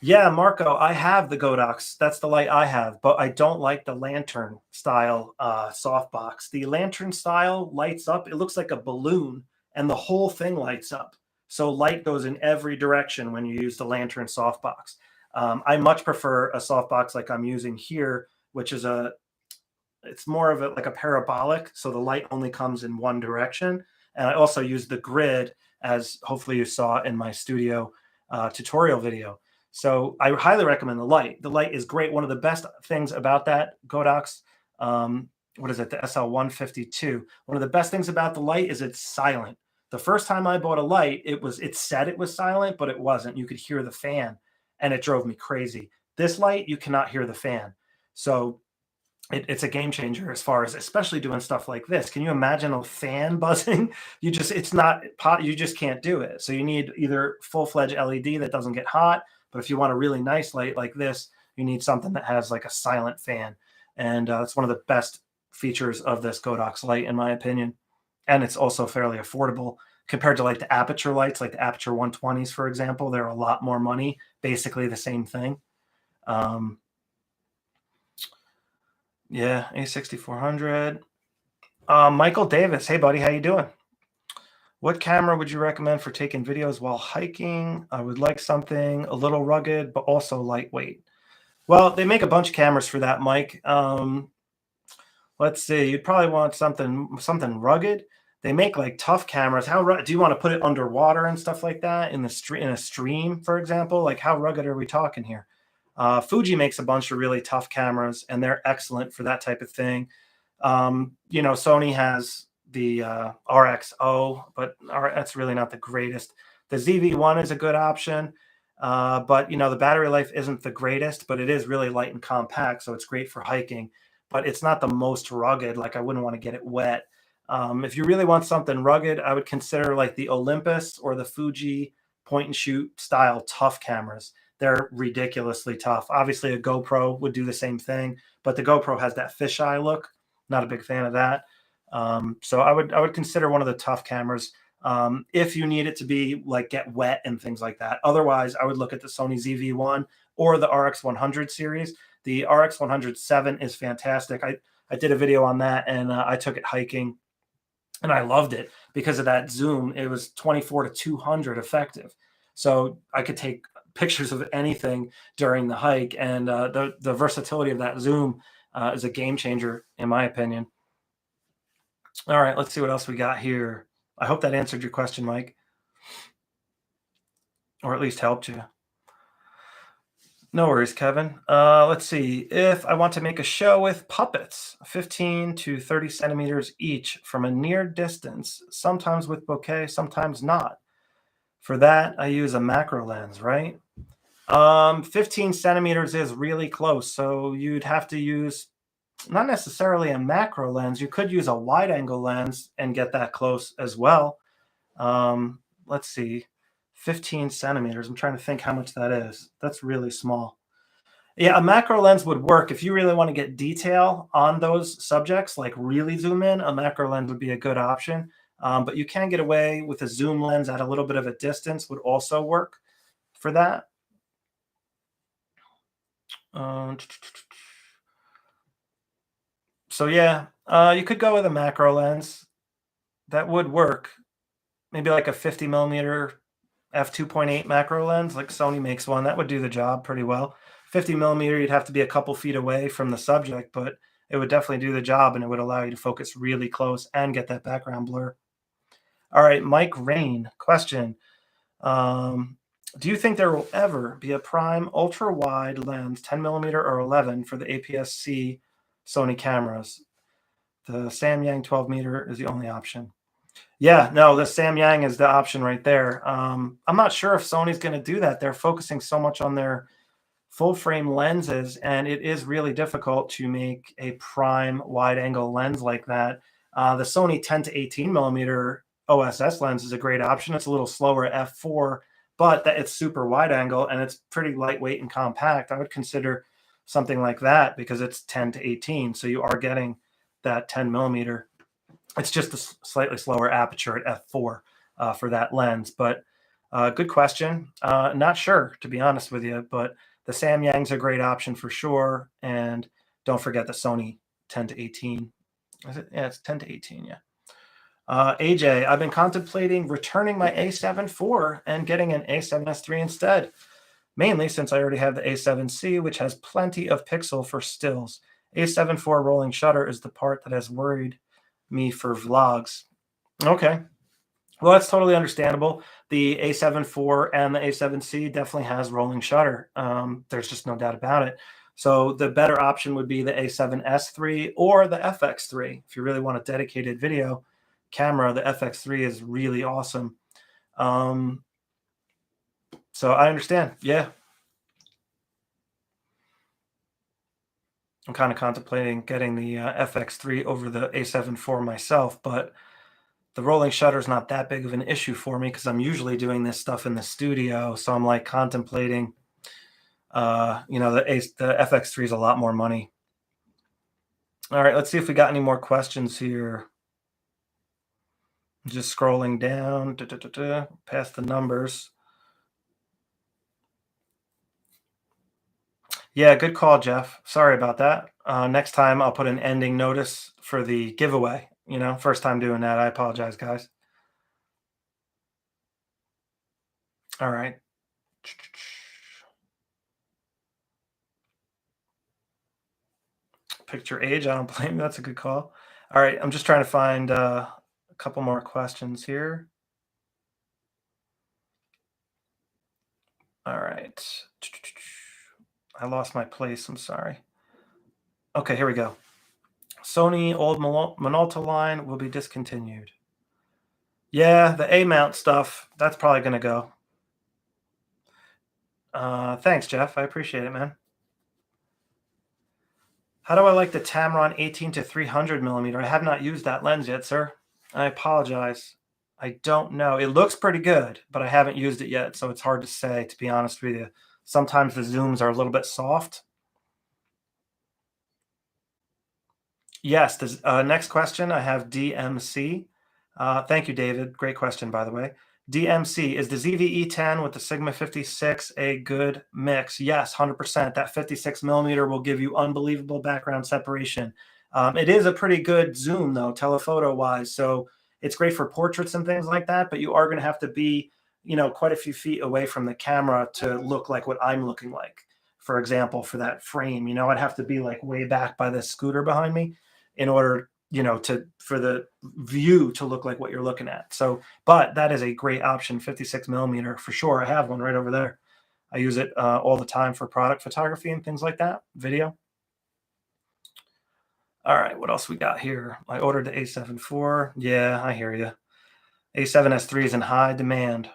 [SPEAKER 1] Yeah, Marco, I have the Godox. That's the light I have, but I don't like the lantern style softbox. The lantern style lights up. It looks like a balloon, and the whole thing lights up. So light goes in every direction when you use the lantern softbox. I much prefer a softbox like I'm using here, which is it's more of like a parabolic, so the light only comes in one direction. And I also use the grid, as hopefully you saw in my studio tutorial video. So I highly recommend the light. The light is great. One of the best things about that Godox, what is it, the SL152? One of the best things about the light is it's silent. The first time I bought a light, it said it was silent, but it wasn't. You could hear the fan, and it drove me crazy. This light, you cannot hear the fan. So it's a game changer as far as especially doing stuff like this. Can you imagine a fan buzzing? You just can't do it. So you need either full-fledged LED that doesn't get hot, but if you want a really nice light like this, you need something that has like a silent fan. And it's one of the best features of this Godox light, in my opinion. And it's also fairly affordable compared to like the Aperture lights, like the Aperture 120s, for example. They're a lot more money, basically the same thing. Yeah, A6400. Michael Davis. Hey, buddy. How you doing? What camera would you recommend for taking videos while hiking? I would like something a little rugged, but also lightweight. Well, they make a bunch of cameras for that, Mike. Let's see. You'd probably want something rugged. They make like tough cameras. Do you want to put it underwater and stuff like that in a stream, for example? Like how rugged are we talking here? Fuji makes a bunch of really tough cameras, and they're excellent for that type of thing. Sony has the RXO, but that's really not the greatest. The ZV-1 is a good option, but the battery life isn't the greatest, but it is really light and compact, so it's great for hiking. But it's not the most rugged. Like I wouldn't want to get it wet. If you really want something rugged, I would consider like the Olympus or the Fuji point and shoot style tough cameras. They're ridiculously tough. Obviously, a GoPro would do the same thing, but the GoPro has that fisheye look. Not a big fan of that. So I would consider one of the tough cameras if you need it to be like get wet and things like that. Otherwise, I would look at the Sony ZV-1 or the RX100 series. The RX107 is fantastic. I did a video on that, and I took it hiking, and I loved it because of that zoom. It was 24 to 200 effective. So I could take pictures of anything during the hike, and the versatility of that zoom is a game changer, in my opinion. All right, let's see what else we got here. I hope that answered your question, Mike, or at least helped you. No worries, Kevin. Let's see. If I want to make a show with puppets, 15 to 30 centimeters each from a near distance, sometimes with bokeh, sometimes not. For that, I use a macro lens, right? 15 centimeters is really close, so you'd have to use not necessarily a macro lens. You could use a wide angle lens and get that close as well. Let's see, 15 centimeters. I'm trying to think how much that is. That's really small. Yeah, a macro lens would work. If you really want to get detail on those subjects, like really zoom in, a macro lens would be a good option. But you can get away with a zoom lens at a little bit of a distance would also work for that. So yeah, you could go with a macro lens. That would work. Maybe like a 50 millimeter f2.8 macro lens, like Sony makes one. That would do the job pretty well. 50 millimeter, you'd have to be a couple feet away from the subject, but it would definitely do the job, and it would allow you to focus really close and get that background blur. All right, Mike Rain, question. Do you think there will ever be a prime ultra wide lens, 10 millimeter or 11, for the APS-C Sony cameras? The Samyang 12 meter is the only option. Yeah, no, the Samyang is the option right there. I'm not sure if Sony's going to do that. They're focusing so much on their full frame lenses, and it is really difficult to make a prime wide angle lens like that. The Sony 10 to 18 millimeter OSS lens is a great option. It's a little slower at f4, but it's super wide angle and it's pretty lightweight and compact. I would consider something like that because it's 10 to 18. So you are getting that 10 millimeter. It's just a slightly slower aperture at f4 for that lens. But good question. Not sure, to be honest with you, but the Samyang's a great option for sure. And don't forget the Sony 10 to 18. Is it? Yeah, it's 10 to 18, yeah. AJ, I've been contemplating returning my A7 IV and getting an A7S III instead, mainly since I already have the A7C, which has plenty of pixel for stills. A7 IV rolling shutter is the part that has worried me for vlogs. Okay. Well, that's totally understandable. The A7 IV and the A7C definitely has rolling shutter. There's just no doubt about it. So the better option would be the A7S III or the FX3. If you really want a dedicated video camera, the FX3 is really awesome. So I understand. Yeah. I'm kind of contemplating getting the FX3 over the A7 IV myself, but the rolling shutter is not that big of an issue for me because I'm usually doing this stuff in the studio. So I'm like contemplating, the FX3 is a lot more money. All right, let's see if we got any more questions here. Just scrolling down, past the numbers. Yeah, good call, Jeff. Sorry about that. Next time I'll put an ending notice for the giveaway. First time doing that. I apologize, guys. All right. Picture age. I don't blame you. That's a good call. All right. I'm just trying to find a couple more questions here. All right. I lost my place. I'm sorry. Okay, here we go. Sony old Minolta line will be discontinued. Yeah, the A-mount stuff, that's probably going to go. Thanks, Jeff. I appreciate it, man. How do I like the Tamron 18 to 300 millimeter? I have not used that lens yet, sir. I apologize. I don't know. It looks pretty good, but I haven't used it yet, so it's hard to say, to be honest with you. Sometimes the zooms are a little bit soft. Yes, the next question, I have DMC. Thank you, David. Great question, by the way. DMC, is the ZV-E10 with the Sigma 56 a good mix? Yes, 100%. That 56 millimeter will give you unbelievable background separation. It is a pretty good zoom though, telephoto wise. So it's great for portraits and things like that, but you are going to have to be, quite a few feet away from the camera to look like what I'm looking like. For example, for that frame, I'd have to be like way back by this scooter behind me in order, for the view to look like what you're looking at. So, but that is a great option, 56 millimeter for sure. I have one right over there. I use it all the time for product photography and things like that, video. All right, what else we got here? I ordered the A7 IV. Yeah, I hear you. A7S III is in high demand.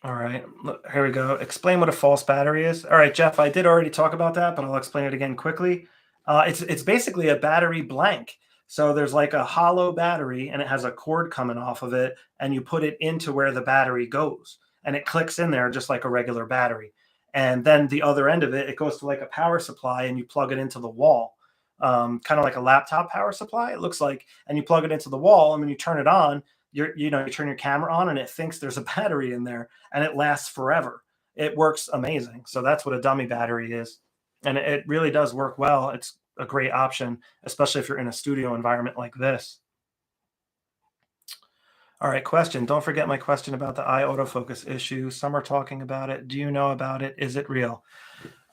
[SPEAKER 1] All right, here we go. Explain what a false battery is. All right, Jeff, I did already talk about that, but I'll explain it again quickly. It's basically a battery blank. So there's like a hollow battery and it has a cord coming off of it, and you put it into where the battery goes, and it clicks in there just like a regular battery. And then the other end of it, it goes to like a power supply, and you plug it into the wall, kind of like a laptop power supply. It looks like, and you plug it into the wall, and when you turn it on, you turn your camera on, and it thinks there's a battery in there, and it lasts forever. It works amazing. So that's what a dummy battery is. And it really does work well. It's a great option, especially if you're in a studio environment like this. All right, question. Don't forget my question about the eye autofocus issue. Some are talking about it. Do you know about it? Is it real?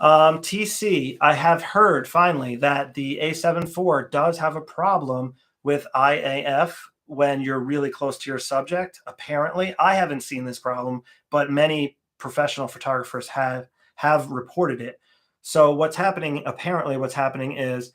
[SPEAKER 1] TC, I have heard finally that the A7 IV does have a problem with IAF when you're really close to your subject. Apparently, I haven't seen this problem, but many professional photographers have reported it. So apparently what's happening is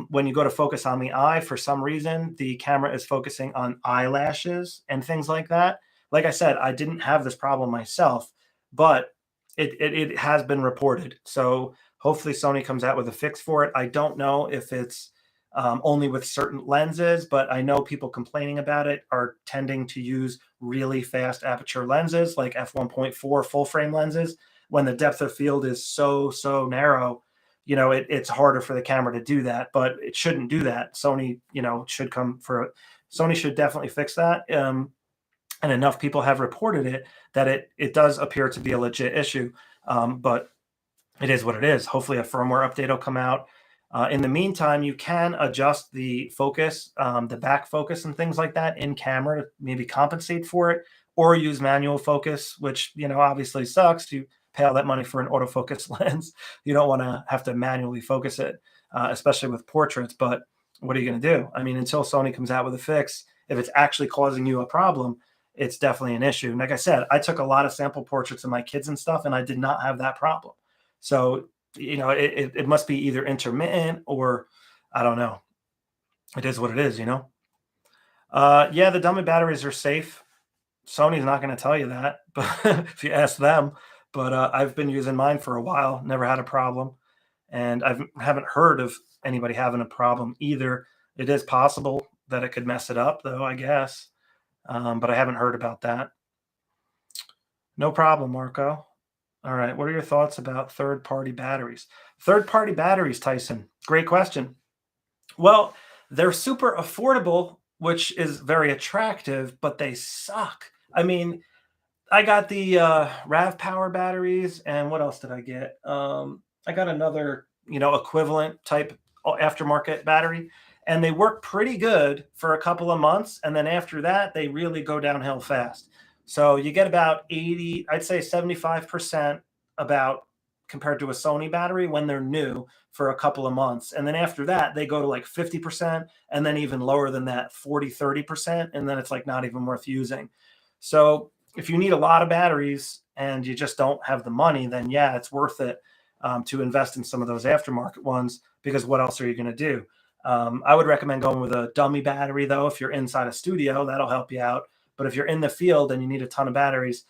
[SPEAKER 1] when you go to focus on the eye, for some reason, the camera is focusing on eyelashes and things like that. Like I said, I didn't have this problem myself, but it has been reported. So hopefully Sony comes out with a fix for it. I don't know if it's only with certain lenses, but I know people complaining about it are tending to use really fast aperture lenses like f1.4 full frame lenses. When the depth of field is so narrow, it's harder for the camera to do that, but it shouldn't do that. Sony, Sony should definitely fix that. And enough people have reported it that it does appear to be a legit issue. But it is what it is. Hopefully a firmware update will come out. In the meantime, you can adjust the focus, the back focus and things like that in camera to maybe compensate for it, or use manual focus, which, obviously sucks. You pay all that money for an autofocus lens. You don't want to have to manually focus it, especially with portraits. But what are you going to do? I mean, until Sony comes out with a fix, if it's actually causing you a problem, it's definitely an issue. And like I said, I took a lot of sample portraits of my kids and stuff, and I did not have that problem. So, it must be either intermittent or I don't know. It is what it is. Yeah, the dummy batteries are safe. Sony's not going to tell you that, but if you ask them. But I've been using mine for a while, never had a problem, and I haven't heard of anybody having a problem either. It is possible that it could mess it up, though, I guess, but I haven't heard about that. No problem, Marco. All right. What are your thoughts about third-party batteries? Third-party batteries, Tyson. Great question. Well, they're super affordable, which is very attractive, but they suck. I mean, I got the Rav Power batteries, and what else did I get? I got another, equivalent type aftermarket battery, and they work pretty good for a couple of months, and then after that, they really go downhill fast. So you get about 80, I'd say 75% about compared to a Sony battery when they're new for a couple of months. And then after that, they go to like 50%, and then even lower than that, 40, 30%, and then it's like not even worth using. So if you need a lot of batteries and you just don't have the money, then yeah, it's worth it to invest in some of those aftermarket ones, because what else are you going to do? I would recommend going with a dummy battery, though. If you're inside a studio, that'll help you out. But if you're in the field and you need a ton of batteries,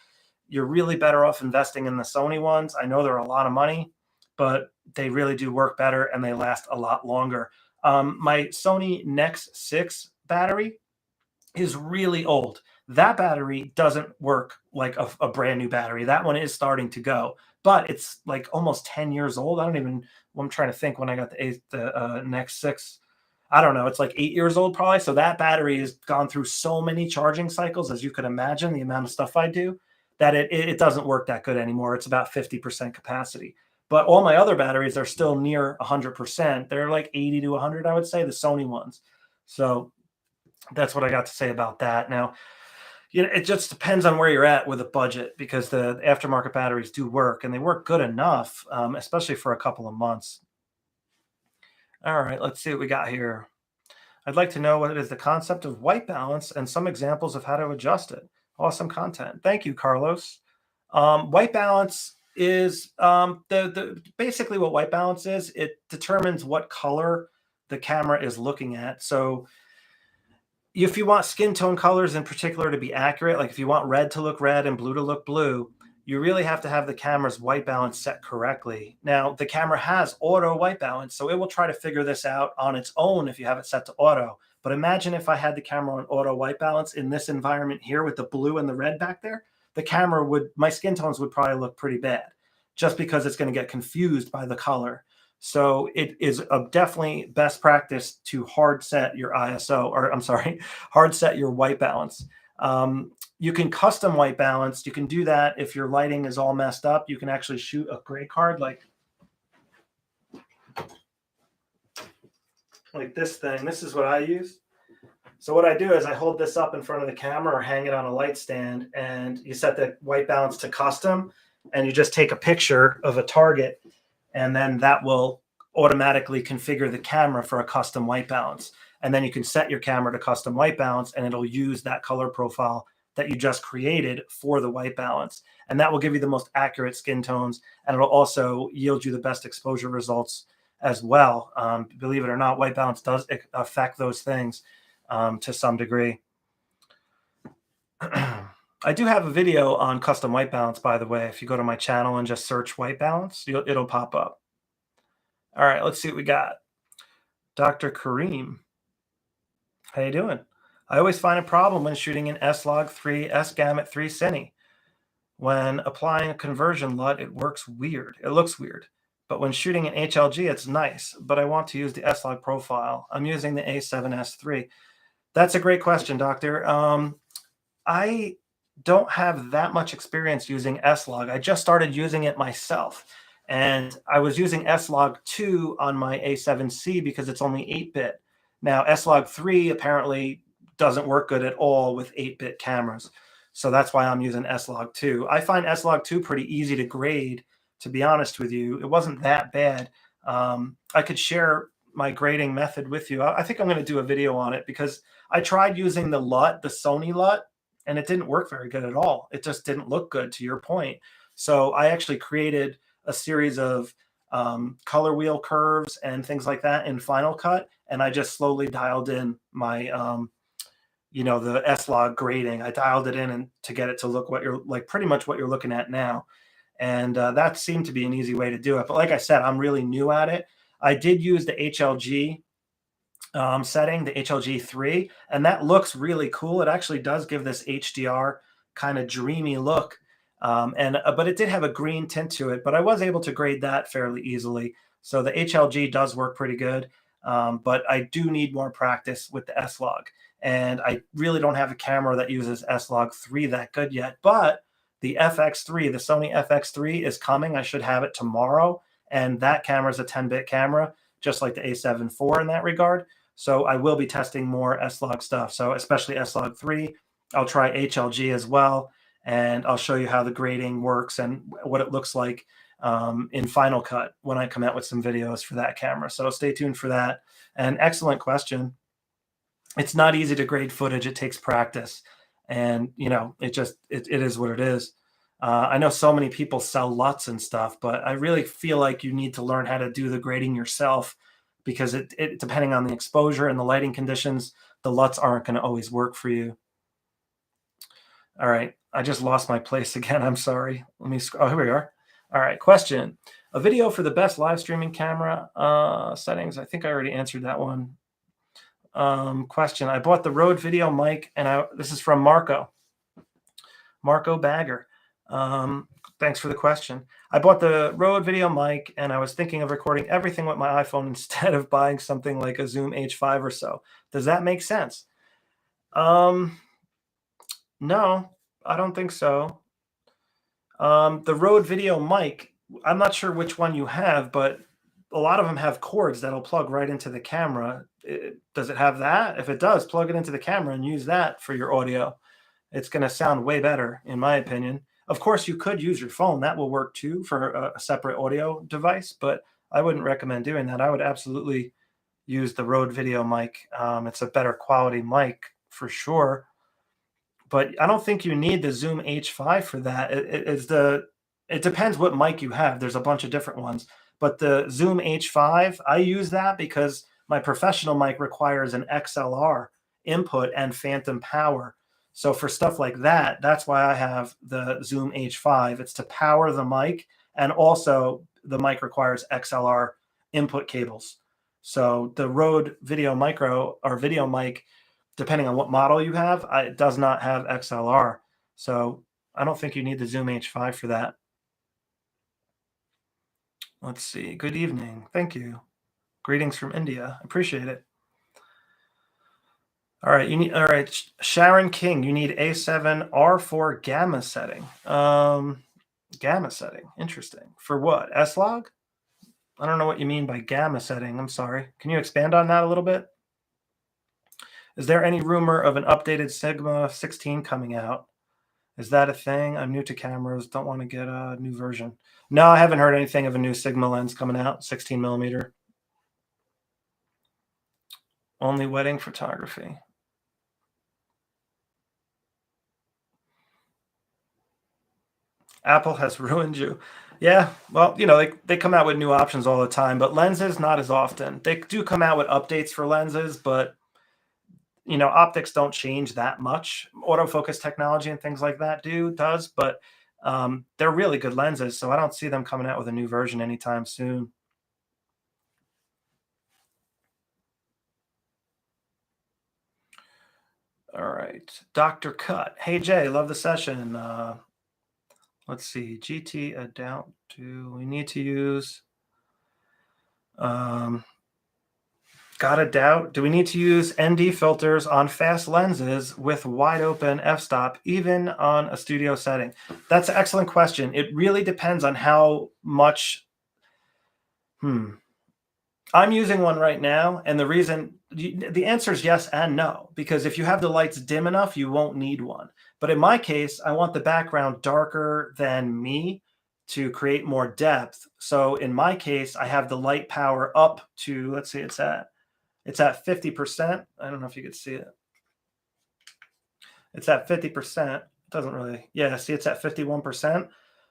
[SPEAKER 1] you're really better off investing in the Sony ones. I know they're a lot of money, but they really do work better and they last a lot longer. My Sony Nex 6 battery is really old. That battery doesn't work like a brand new battery. That one is starting to go, but it's like almost 10 years old. I'm trying to think when I got the Nex 6. I don't know, it's like 8 years old probably. So that battery has gone through so many charging cycles, as you could imagine, the amount of stuff I do, that it doesn't work that good anymore. It's about 50% capacity. But all my other batteries are still near 100%. They're like 80 to 100, I would say, the Sony ones. So that's what I got to say about that. Now, it just depends on where you're at with a budget, because the aftermarket batteries do work and they work good enough, especially for a couple of months. All right, let's see what we got here. I'd like to know what is the concept of white balance and some examples of how to adjust it. Awesome content. Thank you, Carlos. White balance is the basically what white balance is. It determines what color the camera is looking at. So if you want skin tone colors in particular to be accurate, like if you want red to look red and blue to look blue, you really have to have the camera's white balance set correctly. Now, the camera has auto white balance, so it will try to figure this out on its own if you have it set to auto. But imagine if I had the camera on auto white balance in this environment here with the blue and the red back there, my skin tones would probably look pretty bad, just because it's going to get confused by the color. So it is definitely best practice to hard set your ISO, or I'm sorry, hard set your white balance. You can custom white balance. You can do that if your lighting is all messed up. You can actually shoot a gray card like this thing. This is what I use. So what I do is I hold this up in front of the camera or hang it on a light stand, and you set the white balance to custom, and you just take a picture of a target, and then that will automatically configure the camera for a custom white balance. And then you can set your camera to custom white balance, and it'll use that color profile that you just created for the white balance. And that will give you the most accurate skin tones, and it'll also yield you the best exposure results as well. Believe it or not, white balance does affect those things to some degree. I do have a video on custom white balance, by the way. If you go to my channel and just search white balance, it'll pop up. All right, let's see what we got. Dr. Kareem, how you doing? I always find a problem when shooting an S-Log3 S-Gamut 3 Cine. When applying a conversion LUT, it looks weird. But when shooting an HLG, it's nice. But I want to use the S-Log profile. I'm using the A7S3. That's a great question, Doctor. I don't have that much experience using S-Log. I just started using it myself. And I was using S-Log2 on my A7C because it's only 8-bit. Now, S-Log3 apparently doesn't work good at all with 8-bit cameras. So that's why I'm using S-Log2. I find S-Log2 pretty easy to grade, to be honest with you. It wasn't that bad. I could share my grading method with you. I think I'm going to do a video on it, because I tried using the LUT, the Sony LUT, and it didn't work very good at all. It just didn't look good, to your point. So I actually created a series of color wheel curves and things like that in Final Cut, and I just slowly dialed in my the S-Log grading. I dialed it in and to get it to look pretty much what you're looking at now. And that seemed to be an easy way to do it. But like I said, I'm really new at it. I did use the HLG setting, the HLG3, and that looks really cool. It actually does give this HDR kind of dreamy look. But it did have a green tint to it, but I was able to grade that fairly easily. So the HLG does work pretty good. But I do need more practice with the S-Log. And I really don't have a camera that uses S-Log3 that good yet. But the FX3, the Sony FX3 is coming. I should have it tomorrow. And that camera is a 10-bit camera, just like the A7 IV in that regard. So I will be testing more S-Log stuff. So especially S-Log3. I'll try HLG as well. And I'll show you how the grading works and what it looks like in Final Cut when I come out with some videos for that camera. So stay tuned for that. And excellent question. It's not easy to grade footage. It takes practice. And, it is what it is. I know so many people sell LUTs and stuff, but I really feel like you need to learn how to do the grading yourself, because it depending on the exposure and the lighting conditions, the LUTs aren't going to always work for you. All right. I just lost my place again. I'm sorry. Let me here we are. All right. Question. A video for the best live streaming camera settings. I think I already answered that one. Question. I bought the Rode video mic, and this is from Marco Bagger. Thanks for the question. I bought the Rode video mic and I was thinking of recording everything with my iPhone instead of buying something like a Zoom H5 or so. Does that make sense? Um, no, I don't think so. The Rode video mic, I'm not sure which one you have, but a lot of them have cords that'll plug right into the camera. Does it have that? If it does, plug it into the camera and use that for your audio. It's going to sound way better, in my opinion. Of course, you could use your phone. That will work too for a separate audio device, but I wouldn't recommend doing that. I would absolutely use the Rode video mic. It's a better quality mic for sure, but I don't think you need the Zoom H5 for that. It depends what mic you have. There's a bunch of different ones, but the Zoom H5, I use that because my professional mic requires an XLR input and phantom power. So for stuff like that, that's why I have the Zoom H5. It's to power the mic, and also the mic requires XLR input cables. So the Rode Video Micro or video mic, depending on what model you have, it does not have XLR. So I don't think you need the Zoom H5 for that. Let's see. Good evening. Thank you. Greetings from India. Appreciate it. All right, Sharon King, you need A7R4 gamma setting. Gamma setting. Interesting. For what? S-Log? I don't know what you mean by gamma setting. I'm sorry. Can you expand on that a little bit? Is there any rumor of an updated Sigma 16 coming out? Is that a thing? I'm new to cameras. Don't want to get a new version. No, I haven't heard anything of a new Sigma lens coming out, 16 millimeter. Only wedding photography. Apple has ruined you. Yeah, well, they come out with new options all the time, but lenses not as often. They do come out with updates for lenses, but optics don't change that much. Autofocus technology and things like that does, but they're really good lenses, so I don't see them coming out with a new version anytime soon. All right, Dr. Cut. Hey Jay, love the session. Let's see, GT Adoubt. Do we need to use? Got a doubt. Do we need to use ND filters on fast lenses with wide open f-stop, even on a studio setting? That's an excellent question. It really depends on how much. I'm using one right now, and the answer is yes and no, because if you have the lights dim enough, you won't need one. But in my case, I want the background darker than me to create more depth. So in my case, I have the light power up to, let's see, it's at 50%. I don't know if you could see it. It's at 50%. It doesn't really, yeah, see, it's at 51%.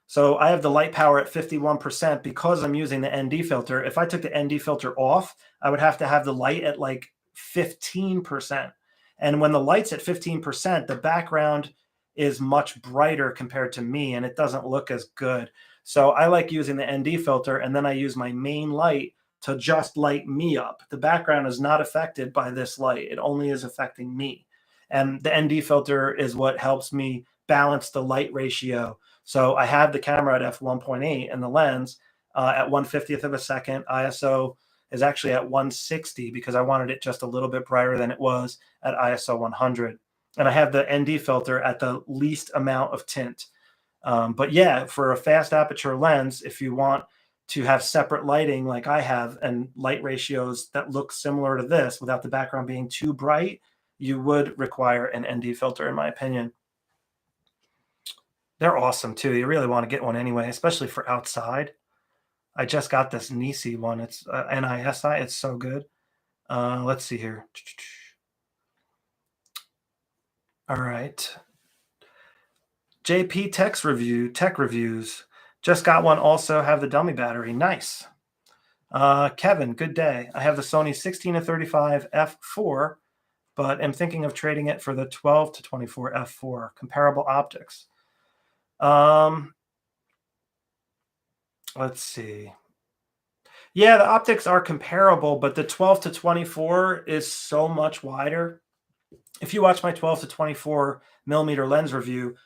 [SPEAKER 1] So I have the light power at 51% because I'm using the ND filter. If I took the ND filter off, I would have to have the light at like 15%. And when the light's at 15%, the background is much brighter compared to me, and it doesn't look as good. So I like using the ND filter, and then I use my main light to just light me up. The background is not affected by this light. It only is affecting me. And the ND filter is what helps me balance the light ratio. So I have the camera at f1.8 and the lens at 1/50th of a second. ISO is actually at 160 because I wanted it just a little bit brighter than it was at ISO 100. And I have the ND filter at the least amount of tint. But yeah, for a fast aperture lens, if you want to have separate lighting like I have and light ratios that look similar to this without the background being too bright, you would require an ND filter, in my opinion. They're awesome too. You really want to get one anyway, especially for outside. I just got this Nisi one. It's NISI. It's so good. Let's see here. All right. JP Tech Reviews. Just got one. Also have the dummy battery. Nice. Kevin, good day. I have the Sony 16-35 f4, but am thinking of trading it for the 12-24 f4. Comparable optics. Let's see. Yeah, the optics are comparable, but the 12-24 is so much wider. If you watch my 12-24 millimeter lens review,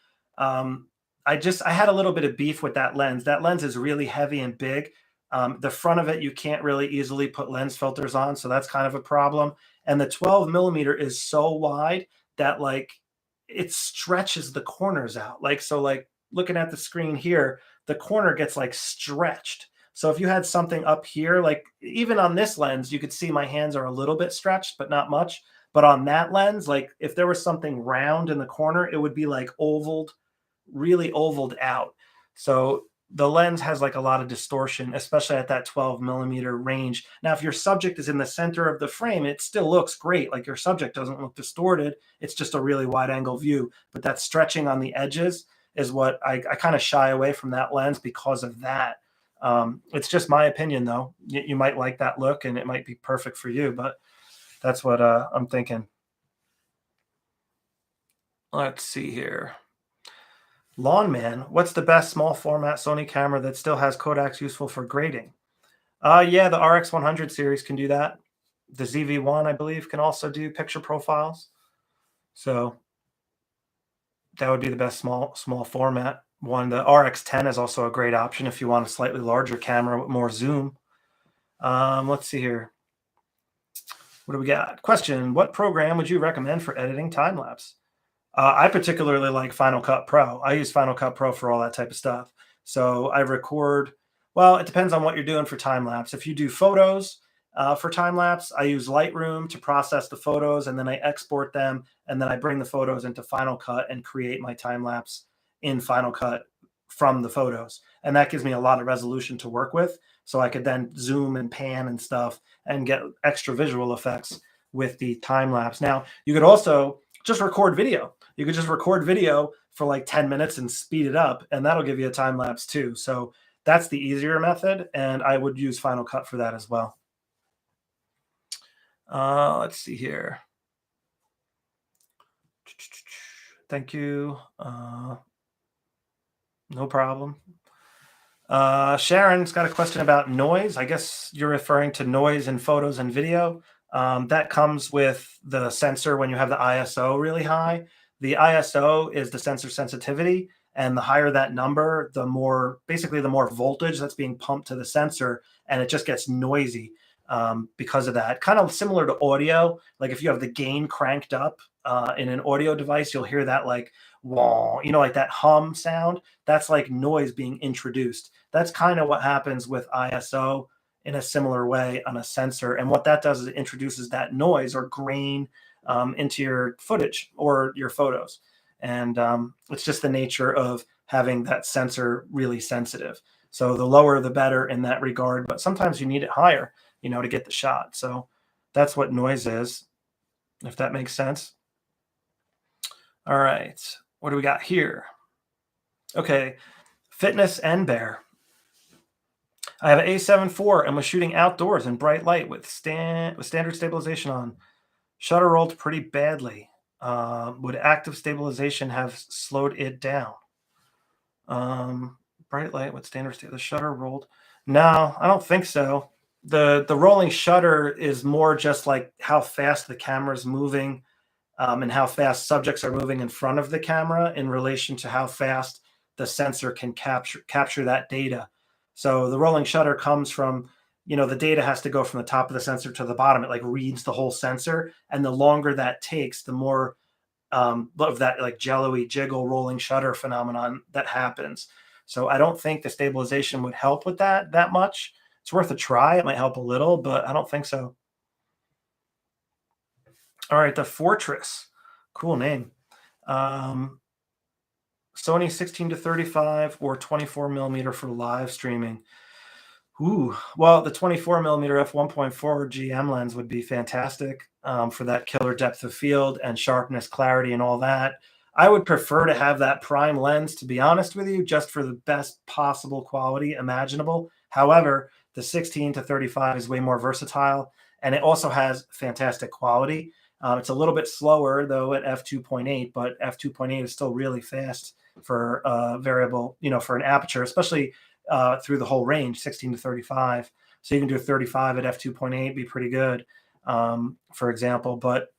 [SPEAKER 1] I had a little bit of beef with that lens. That lens is really heavy and big. The front of it, you can't really easily put lens filters on, so that's kind of a problem. And the 12 millimeter is so wide that like it stretches the corners out. Like so, like looking at the screen here, the corner gets like stretched. So if you had something up here, like even on this lens, you could see my hands are a little bit stretched, but not much. But on that lens, like if there was something round in the corner, it would be like ovaled, really ovaled out. So the lens has like a lot of distortion, especially at that 12 millimeter range. Now, if your subject is in the center of the frame, it still looks great. Like your subject doesn't look distorted. It's just a really wide angle view. But that stretching on the edges is what I kind of shy away from that lens because of that. It's just my opinion, though. You might like that look and it might be perfect for you, but that's what I'm thinking. Let's see here. Lawn Man, what's the best small format Sony camera that still has codecs useful for grading? Yeah, the RX100 series can do that. The ZV-1, I believe, can also do picture profiles. So that would be the best small format one. The RX10 is also a great option if you want a slightly larger camera with more zoom. Let's see here. What do we got? Question: what program would you recommend for editing time lapse? I particularly like Final Cut Pro. I use Final Cut Pro for all that type of stuff. So I record, well, it depends on what you're doing for time lapse. If you do photos for time lapse, I use Lightroom to process the photos and then I export them and then I bring the photos into Final Cut and create my time lapse in Final Cut from the photos. And that gives me a lot of resolution to work with. So I could then zoom and pan and stuff and get extra visual effects with the time lapse. Now, you could also just record video. You could just record video for like 10 minutes and speed it up, and that'll give you a time lapse too. So that's the easier method, and I would use Final Cut for that as well. Let's see here. Thank you. No problem. Sharon's got a question about noise. I guess you're referring to noise in photos and video. That comes with the sensor when you have the ISO really high. The ISO is the sensor sensitivity, and the higher that number, the more basically the more voltage that's being pumped to the sensor, and it just gets noisy because of that. Kind of similar to audio. Like if you have the gain cranked up in an audio device, you'll hear that like wah, like that hum sound. That's like noise being introduced. That's kind of what happens with ISO in a similar way on a sensor. And what that does is it introduces that noise or grain into your footage or your photos. And it's just the nature of having that sensor really sensitive. So the lower, the better in that regard. But sometimes you need it higher, to get the shot. So that's what noise is, if that makes sense. All right. What do we got here? Okay. Fitness and Bear. I have an A7 IV and was shooting outdoors in bright light with standard stabilization on. Shutter rolled pretty badly. Would active stabilization have slowed it down? Bright light with standard the shutter rolled. No, I don't think so. The rolling shutter is more just like how fast the camera is moving and how fast subjects are moving in front of the camera in relation to how fast the sensor can capture that data. So the rolling shutter comes from, the data has to go from the top of the sensor to the bottom. It like reads the whole sensor. And the longer that takes, the more of that like jello-y jiggle rolling shutter phenomenon that happens. So I don't think the stabilization would help with that much. It's worth a try. It might help a little, but I don't think so. All right, the Fortress. Cool name. Sony 16 to 35 or 24 millimeter for live streaming. Ooh, well, the 24 millimeter f1.4 GM lens would be fantastic for that killer depth of field and sharpness, clarity, and all that. I would prefer to have that prime lens, to be honest with you, just for the best possible quality imaginable. However, the 16 to 35 is way more versatile, and it also has fantastic quality. It's a little bit slower, though, at f2.8, but f2.8 is still really fast for variable, for an aperture, especially through the whole range, 16 to 35. So you can do a 35 at f2.8, be pretty good, for example. But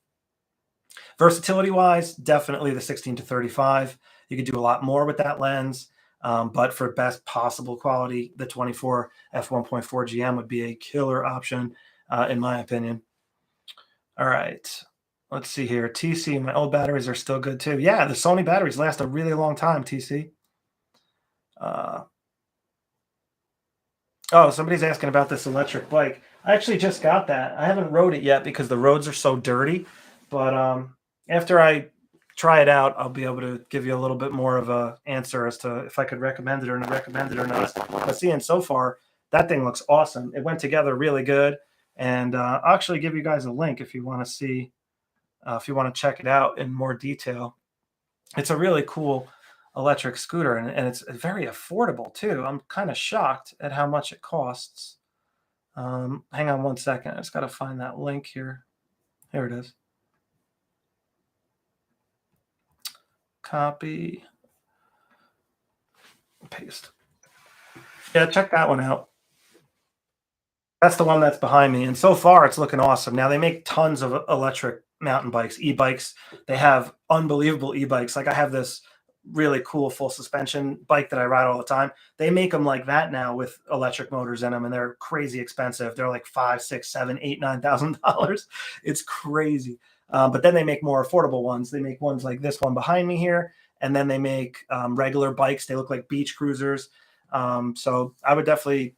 [SPEAKER 1] versatility-wise, definitely the 16 to 35. You could do a lot more with that lens. But for best possible quality, the 24 f1.4 GM would be a killer option, in my opinion. All right. Let's see here. TC, my old batteries are still good too. Yeah, the Sony batteries last a really long time, TC. Oh, somebody's asking about this electric bike. I actually just got that. I haven't rode it yet because the roads are so dirty. But after I try it out, I'll be able to give you a little bit more of a answer as to if I could recommend it or not recommend it or not. But seeing so far, that thing looks awesome. It went together really good. And I'll actually give you guys a link if you want to see, if you want to check it out in more detail. It's a really cool electric scooter, and it's very affordable too. I'm kind of shocked at how much it costs. Hang on one second. I just got to find that link here. Here it is. Copy, paste. Yeah, check that one out. That's the one that's behind me. And so far, it's looking awesome. Now, they make tons of electric mountain bikes, e-bikes. They have unbelievable e-bikes. Like I have this really cool full suspension bike that I ride all the time. They make them like that now with electric motors in them, and they're crazy expensive. They're like $5, $6, $7, $8, $9,000. It's crazy. But then they make more affordable ones. They make ones like this one behind me here, and then they make regular bikes. They look like beach cruisers. So I would definitely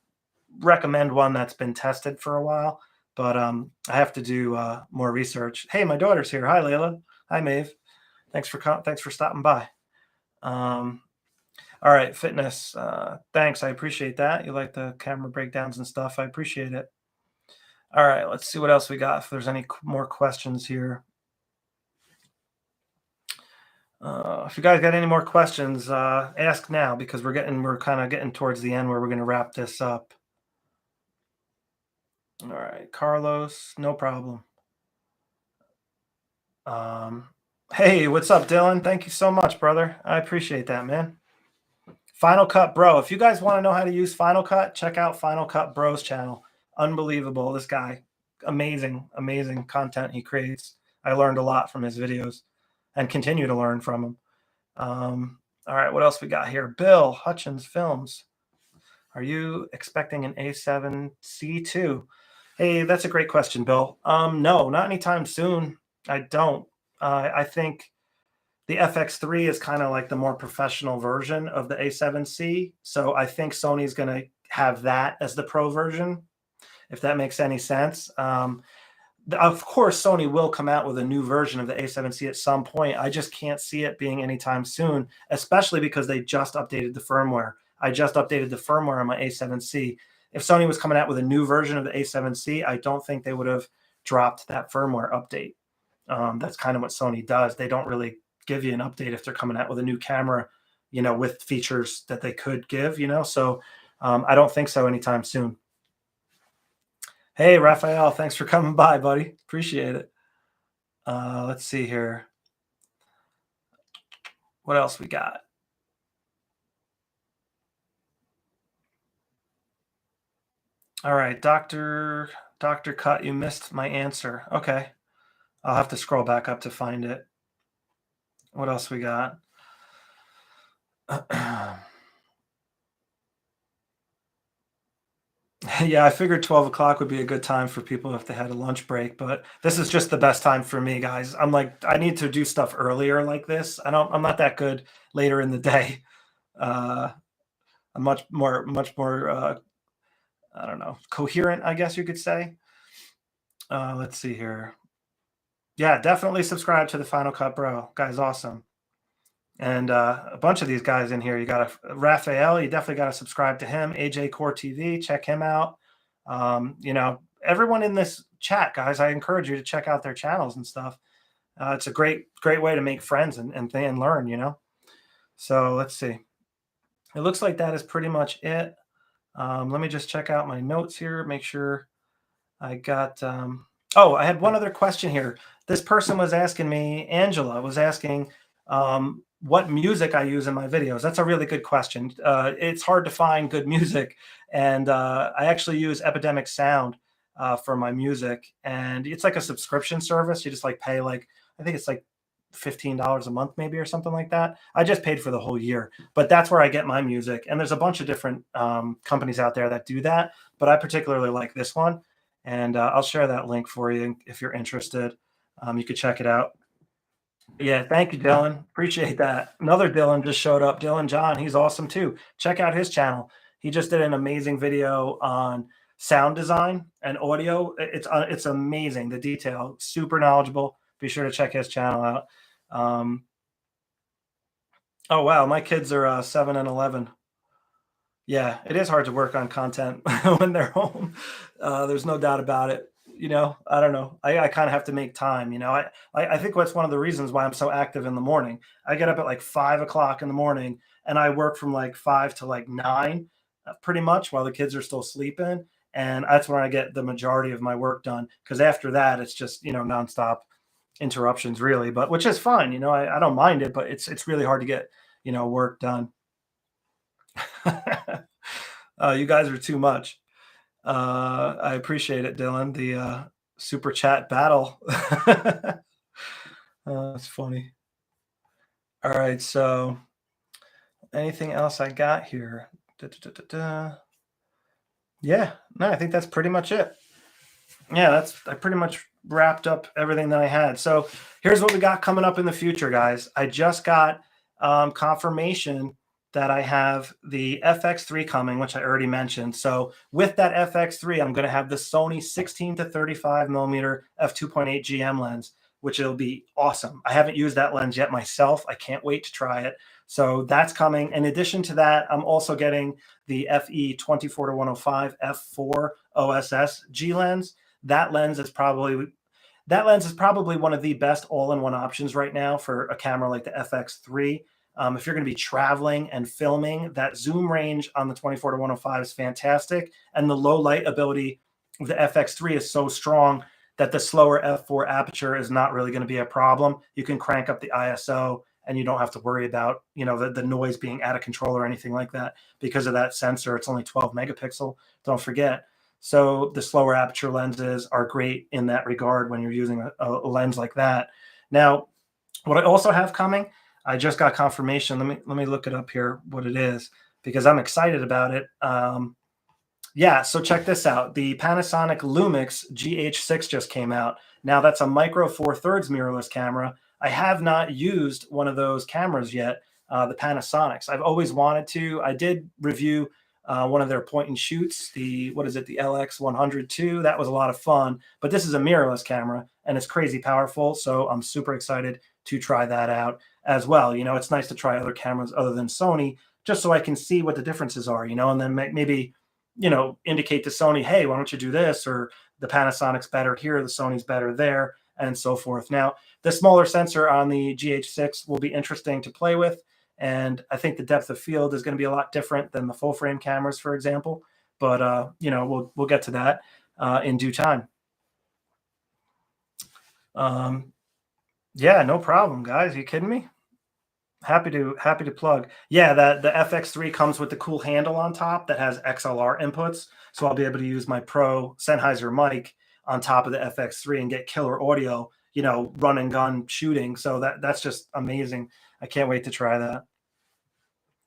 [SPEAKER 1] recommend one that's been tested for a while, but I have to do more research. Hey, my daughter's here. Hi, Layla. Hi, Maeve. Thanks for stopping by. All right, fitness. Thanks. I appreciate that. You like the camera breakdowns and stuff. I appreciate it. All right, let's see what else we got. If there's any more questions here. If you guys got any more questions, ask now because we're kind of getting towards the end where we're going to wrap this up. All right, Carlos, no problem. Hey, what's up, Dylan? Thank you so much, brother. I appreciate that, man. Final Cut Bro. If you guys want to know how to use Final Cut, check out Final Cut Bro's channel. Unbelievable. This guy, amazing, amazing content he creates. I learned a lot from his videos and continue to learn from him. All right, what else we got here? Bill, Hutchins Films. Are you expecting an A7C2? Hey, that's a great question, Bill. No, not anytime soon. I don't. I think the FX3 is kind of like the more professional version of the A7C. So I think Sony's going to have that as the pro version, if that makes any sense. Of course, Sony will come out with a new version of the A7C at some point. I just can't see it being anytime soon, especially because they just updated the firmware. I just updated the firmware on my A7C. If Sony was coming out with a new version of the A7C, I don't think they would have dropped that firmware update. That's kind of what Sony does. They don't really give you an update if they're coming out with a new camera, with features that they could give, So I don't think so anytime soon. Hey, Raphael, thanks for coming by, buddy. Appreciate it. Let's see here. What else we got? All right, Dr. Cut, you missed my answer. Okay. I'll have to scroll back up to find it. What else we got? Yeah, I figured 12 o'clock would be a good time for people if they had a lunch break, but this is just the best time for me, guys. I'm like, I need to do stuff earlier like this. I'm not that good later in the day. I'm much more, I don't know, coherent, I guess you could say. Let's see here. Yeah, definitely subscribe to the Final Cut Bro. Guy's awesome. And a bunch of these guys in here. You got Raphael, you definitely got to subscribe to him. AJ Core TV, check him out. Everyone in this chat, guys, I encourage you to check out their channels and stuff. It's a great way to make friends and learn, So let's see. It looks like that is pretty much it. Let me just check out my notes here, make sure I got. I had one other question here. This person was asking me, Angela was asking, what music I use in my videos. That's a really good question. It's hard to find good music, and I actually use Epidemic Sound for my music, and it's like a subscription service. You just pay I think it's like $15 a month maybe or something like that. I just paid for the whole year, but that's where I get my music. And there's a bunch of different companies out there that do that, but I particularly like this one. And I'll share that link for you if you're interested. You could check it out. Yeah, thank you, Dylan. Appreciate that. Another Dylan just showed up. Dylan John, he's awesome too. Check out his channel. He just did an amazing video on sound design and audio. It's amazing. The detail, super knowledgeable. Be sure to check his channel out. Oh wow, my kids are 7 and 11. Yeah, it is hard to work on content when they're home. There's no doubt about it. I don't know. I kind of have to make time. I think that's one of the reasons why I'm so active in the morning. I get up at like 5 o'clock in the morning and I work from like 5 to like 9, pretty much while the kids are still sleeping. And that's when I get the majority of my work done. Because after that, it's just, nonstop interruptions really, but which is fine. I don't mind it, but it's really hard to get, work done. You guys are too much. I appreciate it, Dylan. The super chat battle. That's funny. All right, so anything else I got here? Yeah, no, I think that's pretty much it. Yeah, I pretty much wrapped up everything that I had. So here's what we got coming up in the future, guys. I just got confirmation that I have the FX3 coming, which I already mentioned. So with that FX3, I'm going to have the Sony 16 to 35 millimeter f2.8 GM lens, which will be awesome. I haven't used that lens yet myself. I can't wait to try it. So that's coming. In addition to that, I'm also getting the FE 24-105 f4 OSS G lens. That lens is probably one of the best all-in-one options right now for a camera like the FX3. If you're going to be traveling and filming, that zoom range on the 24-105 is fantastic. And the low light ability of the FX3 is so strong that the slower f4 aperture is not really going to be a problem. You can crank up the ISO and you don't have to worry about, the noise being out of control or anything like that because of that sensor. It's only 12 megapixel. Don't forget. So the slower aperture lenses are great in that regard when you're using a lens like that. Now, what I also have coming, I just got confirmation. Let me look it up here, what it is, because I'm excited about it. Yeah, so check this out. The Panasonic Lumix GH6 just came out. Now that's a micro 4/3 mirrorless camera. I have not used one of those cameras yet, the Panasonics. I've always wanted to. I did review one of their point and shoots, the LX102. That was a lot of fun, but this is a mirrorless camera and it's crazy powerful. So I'm super excited to try that out as well. It's nice to try other cameras other than Sony, just so I can see what the differences are, and then maybe, indicate to Sony, hey, why don't you do this? Or the Panasonic's better here, the Sony's better there, and so forth. Now, the smaller sensor on the GH6 will be interesting to play with. And I think the depth of field is going to be a lot different than the full frame cameras, for example. But, we'll get to that in due time. Yeah, no problem, guys. Are you kidding me? Happy to plug. Yeah, the FX3 comes with the cool handle on top that has XLR inputs. So I'll be able to use my Pro Sennheiser mic on top of the FX3 and get killer audio, run and gun shooting. So that's just amazing. I can't wait to try that.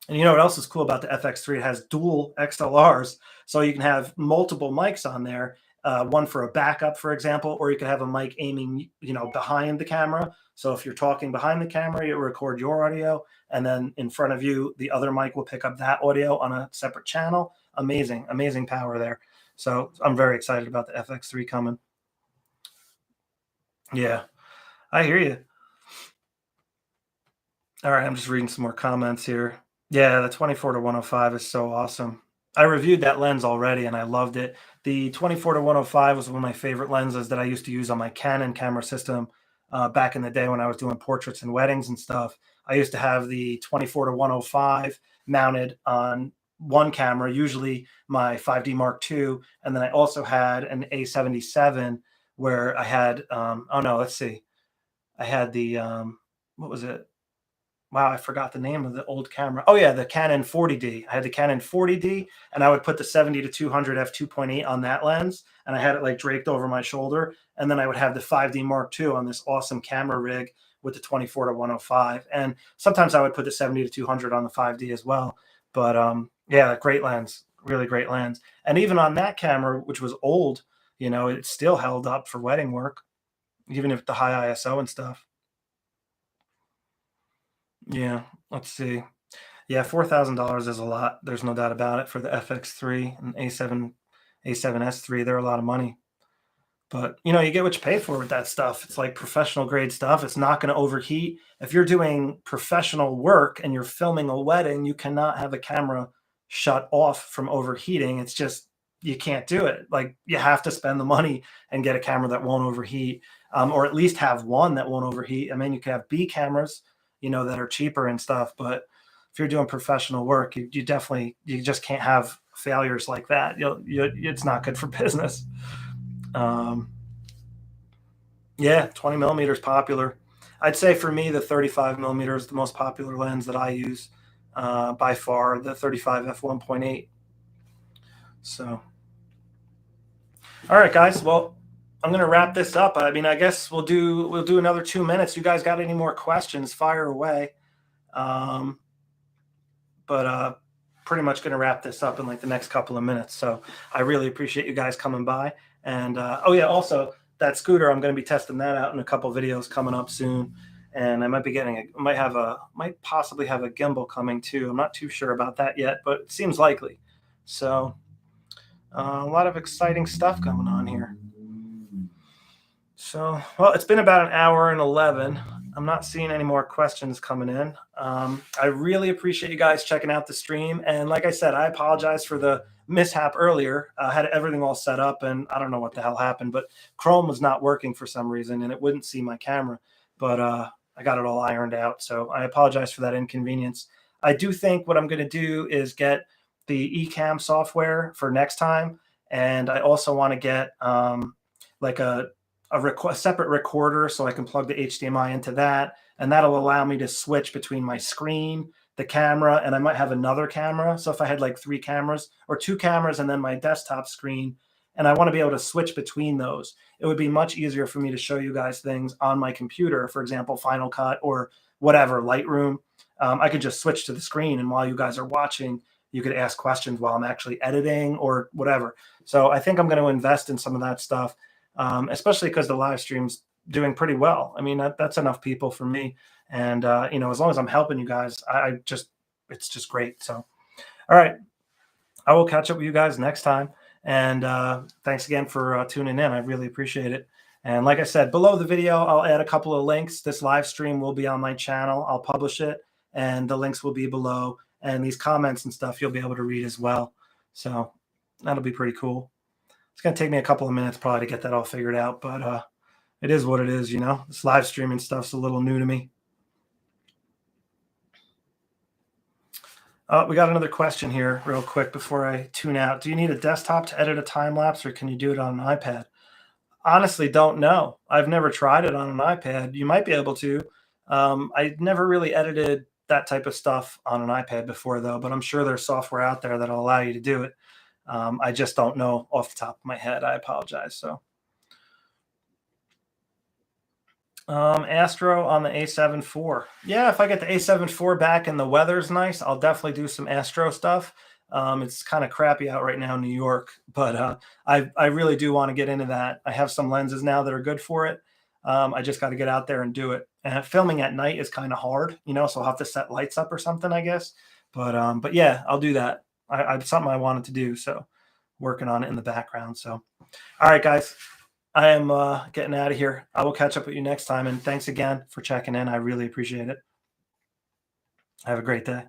[SPEAKER 1] And you know what else is cool about the FX3? It has dual XLRs, so you can have multiple mics on there, one for a backup, for example, or you could have a mic aiming, behind the camera. So if you're talking behind the camera, you record your audio, and then in front of you, the other mic will pick up that audio on a separate channel. Amazing, amazing power there. So I'm very excited about the FX3 coming. Yeah, I hear you. All right, I'm just reading some more comments here. Yeah, the 24-105 is so awesome. I reviewed that lens already and I loved it. The 24-105 was one of my favorite lenses that I used to use on my Canon camera system back in the day when I was doing portraits and weddings and stuff. I used to have the 24-105 mounted on one camera, usually my 5D Mark II, and then I also had an A77 where I had, let's see. I had the, what was it? Wow, I forgot the name of the old camera. Oh yeah, the Canon 40D. I had the Canon 40D, and I would put the 70-200 f2.8 on that lens, and I had it like draped over my shoulder. And then I would have the 5D Mark II on this awesome camera rig with the 24 to 105. And sometimes I would put the 70 to 200 on the 5D as well. But yeah, great lens, really great lens. And even on that camera, which was old, you know, it still held up for wedding work, even if the high ISO and stuff. Yeah, let's see. Yeah, $4,000 is a lot. There's no doubt about it for the FX3 and A7S3. They're a lot of money. But you know, you get what you pay for with that stuff. It's like professional grade stuff. It's not going to overheat. If you're doing professional work and you're filming a wedding, you cannot have a camera shut off from overheating. It's just you can't do it. Like you have to spend the money and get a camera that won't overheat, or at least have one that won't overheat. I mean, you can have B cameras, you know, that are cheaper and stuff. But if you're doing professional work, you definitely you just can't have failures like that. It's not good for business. Um, yeah, 20 millimeters popular. I'd say for me, the 35 millimeter is the most popular lens that I use by far, the 35 f1.8. So, all right, guys. Well, I'm gonna wrap this up. I mean, I guess we'll do another 2 minutes. You guys got any more questions? Fire away. Um, but pretty much going to wrap this up in like the next couple of minutes. So I really appreciate you guys coming by. And oh yeah, also that scooter, I'm going to be testing that out in a couple videos coming up soon. And I might be getting might possibly have a gimbal coming too. I'm not too sure about that yet, but it seems likely. So a lot of exciting stuff going on here. So, well, it's been about an hour and 11. I'm not seeing any more questions coming in. I really appreciate you guys checking out the stream. And like I said, I apologize for the mishap earlier. I had everything all set up and I don't know what the hell happened, but Chrome was not working for some reason and it wouldn't see my camera. But I got it all ironed out. So I apologize for that inconvenience. I do think what I'm going to do is get the Ecamm software for next time. And I also want to get like a separate recorder so I can plug the HDMI into that. And that'll allow me to switch between my screen, the camera, and I might have another camera. So if I had like 3 cameras or 2 cameras and then my desktop screen, and I want to be able to switch between those, it would be much easier for me to show you guys things on my computer, for example, Final Cut or whatever, Lightroom. I could just switch to the screen, and while you guys are watching, you could ask questions while I'm actually editing or whatever. So I think I'm going to invest in some of that stuff. Especially because the live stream's doing pretty well. I mean, that's enough people for me. And, you know, as long as I'm helping you guys, it's just great. So, all right. I will catch up with you guys next time. And thanks again for tuning in. I really appreciate it. And like I said, below the video, I'll add a couple of links. This live stream will be on my channel. I'll publish it and the links will be below. And these comments and stuff, you'll be able to read as well. So that'll be pretty cool. It's going to take me a couple of minutes probably to get that all figured out, but it is what it is, you know. This live streaming stuff's a little new to me. We got another question here real quick before I tune out. Do you need a desktop to edit a time lapse or can you do it on an iPad? Honestly, don't know. I've never tried it on an iPad. You might be able to. I never really edited that type of stuff on an iPad before though, but I'm sure there's software out there that'll allow you to do it. I just don't know off the top of my head. I apologize. So, Astro on the A7 IV. Yeah, if I get the A7 IV back and the weather's nice, I'll definitely do some Astro stuff. It's kind of crappy out right now in New York, but I really do want to get into that. I have some lenses now that are good for it. I just got to get out there and do it. And filming at night is kind of hard, you know, so I'll have to set lights up or something, I guess. But yeah, I'll do that. It's something I wanted to do, so working on it in the background. So, all right, guys, I am getting out of here. I will catch up with you next time, and thanks again for checking in. I really appreciate it. Have a great day.